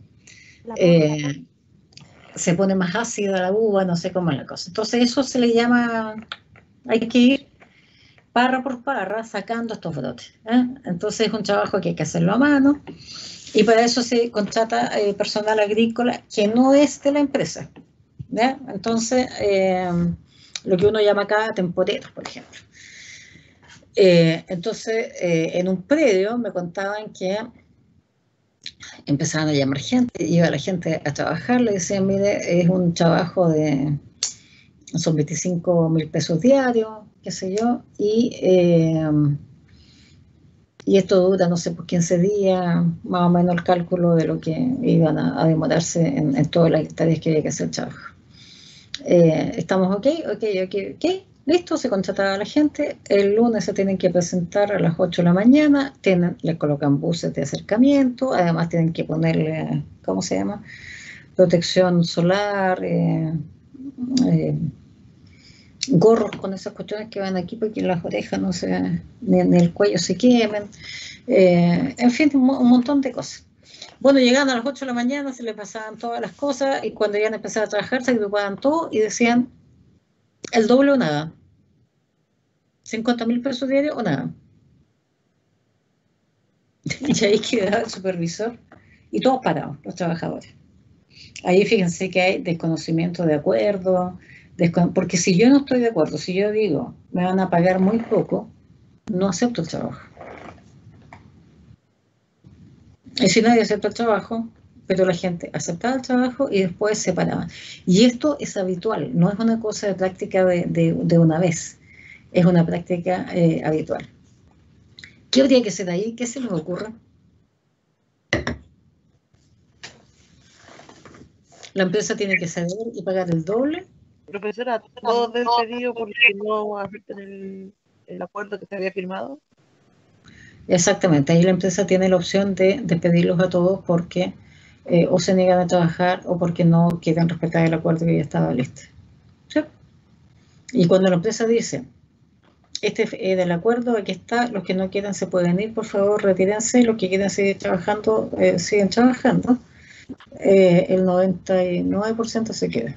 S1: se pone más ácida la uva, no sé cómo es la cosa. Entonces eso se le llama, hay que ir parra por parra sacando estos brotes. Entonces es un trabajo que hay que hacerlo a mano y para eso se contrata personal agrícola que no es de la empresa. ¿Ya? Entonces, lo que uno llama acá temporeros, por ejemplo. Entonces, en un predio me contaban que empezaban a llamar gente, iba la gente a trabajar, le decían, mire, es un trabajo de, son 25.000 pesos diarios, qué sé yo, y esto dura, no sé, por 15 días, más o menos el cálculo de lo que iban a demorarse en todas las tareas que había que hacer el trabajo. Estamos ok, listo, se contrataba a la gente, el lunes se tienen que presentar a las 8 de la mañana, les colocan buses de acercamiento, además tienen que ponerle, ¿cómo se llama? Protección solar, gorros con esas cuestiones que van aquí porque las orejas no se, ni el cuello se quemen, en fin, un montón de cosas. Bueno, llegaban a las 8 de la mañana, se les pasaban todas las cosas y cuando iban a empezar a trabajar se agrupaban todo y decían el doble o nada. 50.000 pesos diarios o nada. Y ahí quedaba el supervisor y todos parados, los trabajadores. Ahí fíjense que hay desconocimiento de acuerdo, porque si yo no estoy de acuerdo, si yo digo me van a pagar muy poco, no acepto el trabajo. Y si nadie acepta el trabajo, pero la gente aceptaba el trabajo y después se paraba. Y esto es habitual, no es una cosa de práctica de una vez, es una práctica habitual. ¿Qué habría que hacer ahí? ¿Qué se les ocurre? ¿La empresa tiene que ceder y pagar el doble?
S5: Profesora, ¿todos despedidos porque no aceptan el acuerdo que se había firmado?
S1: Exactamente, ahí la empresa tiene la opción de despedirlos a todos porque o se niegan a trabajar o porque no quieren respetar el acuerdo que ya estaba listo. ¿Sí? Y cuando la empresa dice, este es del acuerdo, aquí está, los que no quieran se pueden ir, por favor, retírense, los que quieran seguir trabajando, siguen trabajando, el 99% se queda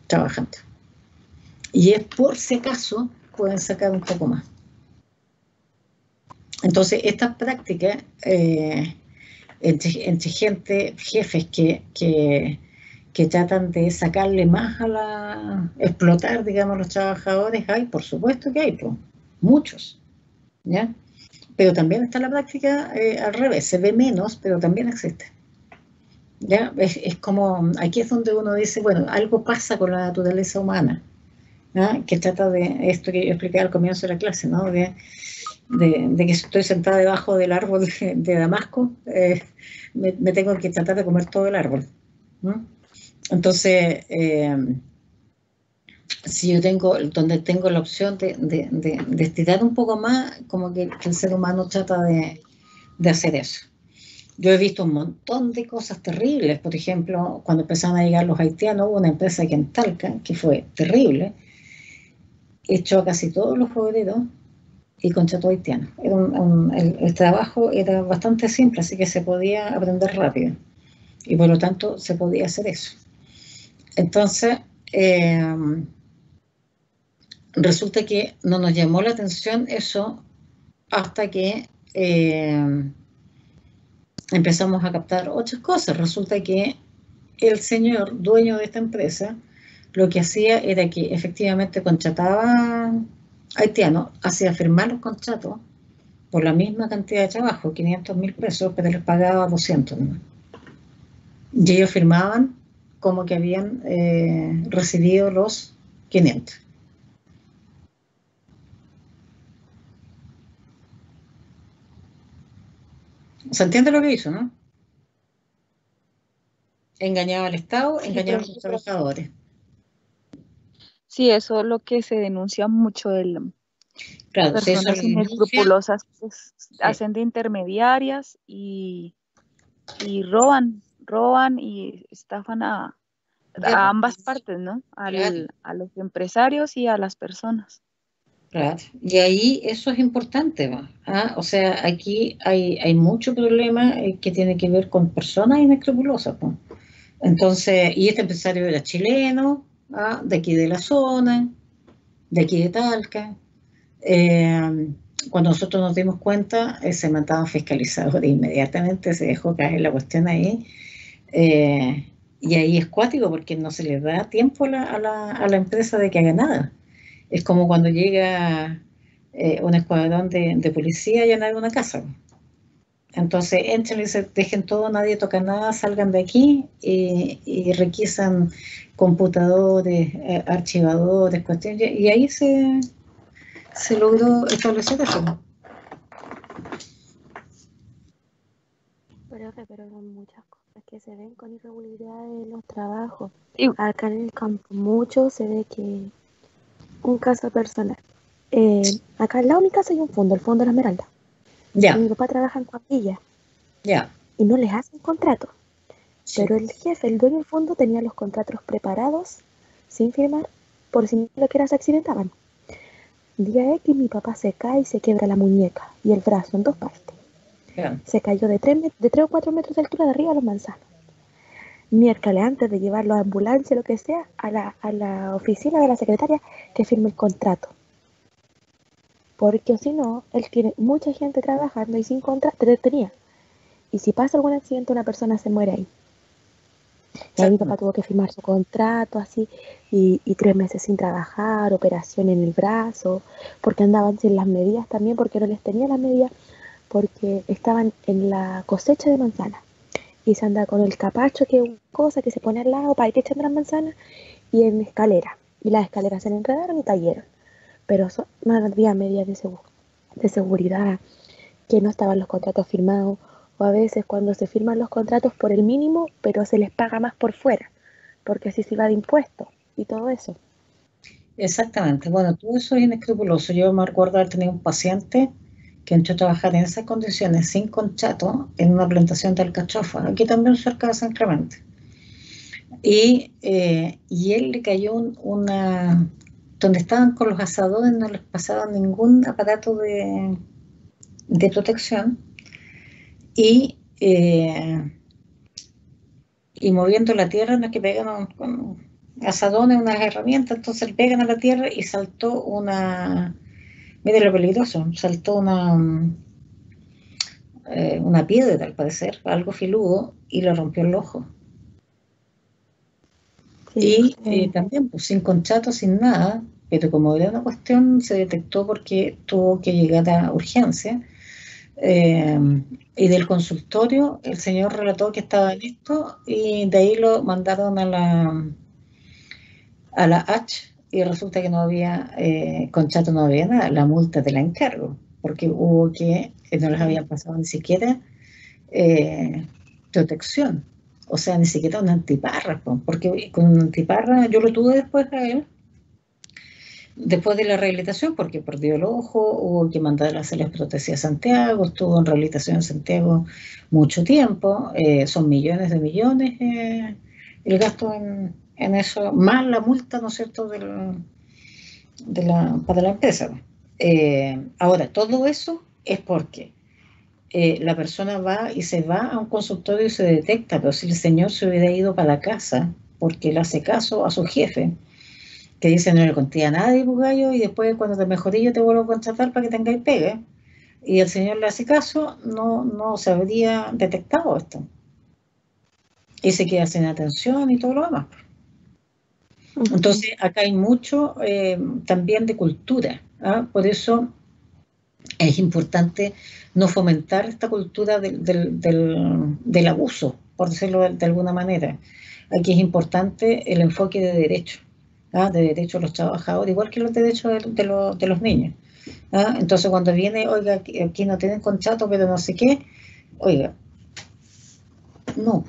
S1: trabajando. Y es por si acaso pueden sacar un poco más. Entonces, estas prácticas entre gente, jefes que tratan de sacarle más explotar, digamos, a los trabajadores, hay, por supuesto que hay, pues, muchos, ¿ya? Pero también está la práctica al revés, se ve menos, pero también existe. ¿Ya? Es como, aquí es donde uno dice, bueno, algo pasa con la naturaleza humana, ¿ya? Que trata de esto que yo expliqué al comienzo de la clase, ¿no? De que estoy sentada debajo del árbol de Damasco, me tengo que tratar de comer todo el árbol, ¿no? Entonces, si yo donde tengo la opción de estirar un poco más, como que el ser humano trata de hacer eso. Yo he visto un montón de cosas terribles, por ejemplo, cuando empezaron a llegar los haitianos, hubo una empresa aquí en Talca, que fue terrible, echó a casi todos los obreros y contrató haitianos. El trabajo era bastante simple, así que se podía aprender rápido y por lo tanto se podía hacer eso. Entonces, resulta que no nos llamó la atención eso hasta que empezamos a captar otras cosas. Resulta que el señor dueño de esta empresa lo que hacía era que efectivamente contrataba haitianos, hacía firmar los contratos por la misma cantidad de trabajo, 500.000 pesos, pero les pagaba 200 nomás. Y ellos firmaban como que habían recibido los 500. ¿Se entiende lo que hizo, no? Engañaba al Estado, engañaba a los trabajadores.
S4: Sí, eso es lo que se denuncia mucho de
S1: Claro,
S4: personas inescrupulosas que hacen de intermediarias y roban y estafan a ambas partes, ¿no? A los empresarios y a las personas.
S1: Claro, y ahí eso es importante, ¿va? O sea, aquí hay mucho problema que tiene que ver con personas inescrupulosas, ¿no? Entonces, y este empresario era chileno, de aquí de la zona, de aquí de Talca. Cuando nosotros nos dimos cuenta, se mandaban fiscalizadores inmediatamente, se dejó caer la cuestión ahí. Y ahí es cuático porque no se les da tiempo a la empresa de que haga nada. Es como cuando llega un escuadrón de policía a llenar una casa. Entonces entran y dicen, dejen todo, nadie toca nada, salgan de aquí y requisan computadores, archivadores, cuestiones, y ahí se logró establecer eso.
S3: Pero son muchas cosas que se ven con irregularidades en los trabajos.
S4: Y-
S3: Acá en el campo mucho se ve que un caso personal. Acá al lado de mi casa hay un fondo, el Fondo de la Esmeralda. Y
S1: Ya,
S3: mi papá trabaja en Coahuila
S1: ya.
S3: y no les hacen contrato.
S1: Sí.
S3: Pero el jefe, el dueño del fondo, tenía los contratos preparados, sin firmar, por si lo que era se accidentaban. Día X mi papá se cae y se quiebra la muñeca y el brazo en dos partes.
S1: Ya.
S3: Se cayó de 3 o 4 metros de altura de arriba a los manzanos. Miércoles, antes de llevarlo a ambulancia, lo que sea, a la oficina de la secretaria que firme el contrato. Porque si no, él tiene mucha gente trabajando y sin contrato tenía. Y si pasa algún accidente, una persona se muere ahí. Y ahí mi papá tuvo que firmar su contrato, así, y 3 meses sin trabajar, operación en el brazo, porque andaban sin las medidas también, porque no les tenía las medidas, porque estaban en la cosecha de manzanas. Y se anda con el capacho, que es una cosa que se pone al lado para ir echando las manzanas, y en escalera. Y las escaleras se le enredaron y cayeron. Pero no había medidas de seguridad, que no estaban los contratos firmados, o a veces cuando se firman los contratos por el mínimo, pero se les paga más por fuera, porque así se va de impuestos y todo eso.
S1: Exactamente. Bueno, todo eso es inescrupuloso. Yo me recuerdo haber tenido un paciente que entró a trabajar en esas condiciones, sin contrato, en una plantación de alcachofa, aquí también cerca de San Clemente. Y él le cayó donde estaban con los asadores, no les pasaba ningún aparato de protección, y, eh, y moviendo la tierra, no es que pegan con asadones, unas herramientas, entonces le pegan a la tierra y saltó mire lo peligroso, saltó una piedra al parecer, algo filudo, y le rompió el ojo.
S3: Sí,
S1: Y también, pues, sin contrato, sin nada, pero como era una cuestión, se detectó porque tuvo que llegar a urgencia. eh, y del consultorio, el señor relató que estaba en esto, y de ahí lo mandaron a la H, y resulta que no había contrato, no había nada, la multa te la encargo, porque no les habían pasado ni siquiera protección, o sea, ni siquiera una antiparra, porque con una antiparra yo lo tuve después a él, después de la rehabilitación, porque perdió el ojo, hubo que mandar a hacer las prótesis a Santiago, estuvo en rehabilitación en Santiago mucho tiempo, son millones de millones el gasto en eso, más la multa, ¿no es cierto?, para la empresa. Ahora, todo eso es porque la persona va y se va a un consultorio y se detecta, pero si el señor se hubiera ido para la casa porque le hace caso a su jefe, que dice no le conté a nadie, pues, gallo, y después cuando te mejoré yo te vuelvo a contratar para que tengáis pegue, y el señor le hace caso, no se habría detectado esto. Y se queda sin atención y todo lo demás. Entonces, acá hay mucho también de cultura. Por eso es importante no fomentar esta cultura del abuso, por decirlo de alguna manera. Aquí es importante el enfoque de derecho, de derechos de los trabajadores, igual que los derechos de los niños. Entonces, cuando viene, oiga, aquí no tienen contrato, pero no sé qué, oiga, no.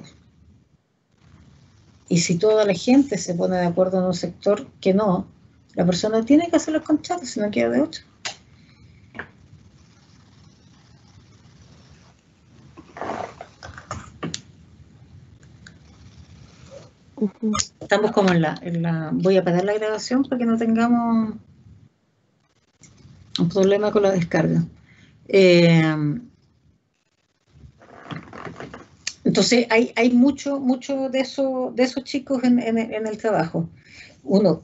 S1: Y si toda la gente se pone de acuerdo en un sector que no, la persona tiene que hacer los contratos, si no queda de otra. Estamos como voy a parar la grabación para que no tengamos un problema con la descarga. Entonces hay mucho de esos chicos en el trabajo. Uno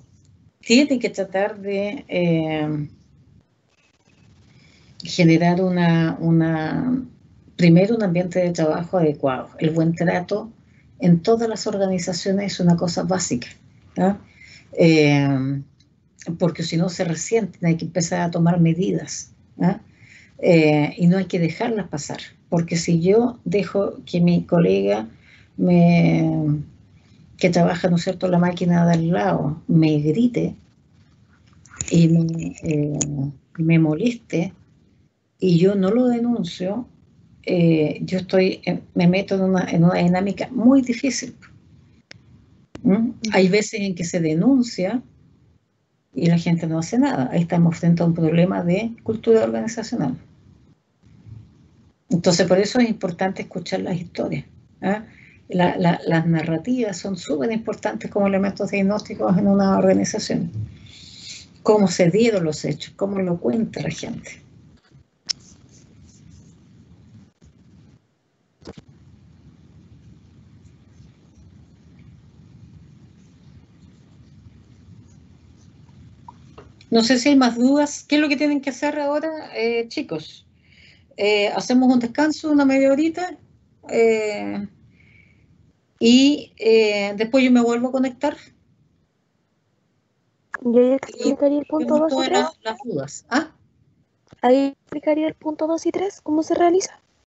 S1: tiene que tratar de generar primero un ambiente de trabajo adecuado. El buen trato en todas las organizaciones es una cosa básica, ¿no? Porque si no se resienten, hay que empezar a tomar medidas, ¿no? Y no hay que dejarlas pasar, porque si yo dejo que mi colega que trabaja, ¿no es cierto?, la máquina de al lado, me grite y me moleste, y yo no lo denuncio, yo me meto en una dinámica muy difícil. Hay veces en que se denuncia y la gente no hace nada. Ahí estamos frente a un problema de cultura organizacional. Entonces, por eso es importante escuchar las historias. ¿Ah? Las narrativas son súper importantes como elementos diagnósticos en una organización. Cómo se dieron los hechos, cómo lo cuenta la gente. No sé si hay más dudas. ¿Qué es lo que tienen que hacer ahora, chicos? Hacemos un descanso, una media horita, y después yo me vuelvo a conectar
S3: Y ahí
S1: y
S3: explicaría el punto
S1: vemos
S3: 2 y
S1: todas
S3: 3.
S1: las dudas. ¿Ah?
S3: Ahí explicaría el punto 2 y 3, cómo se realiza.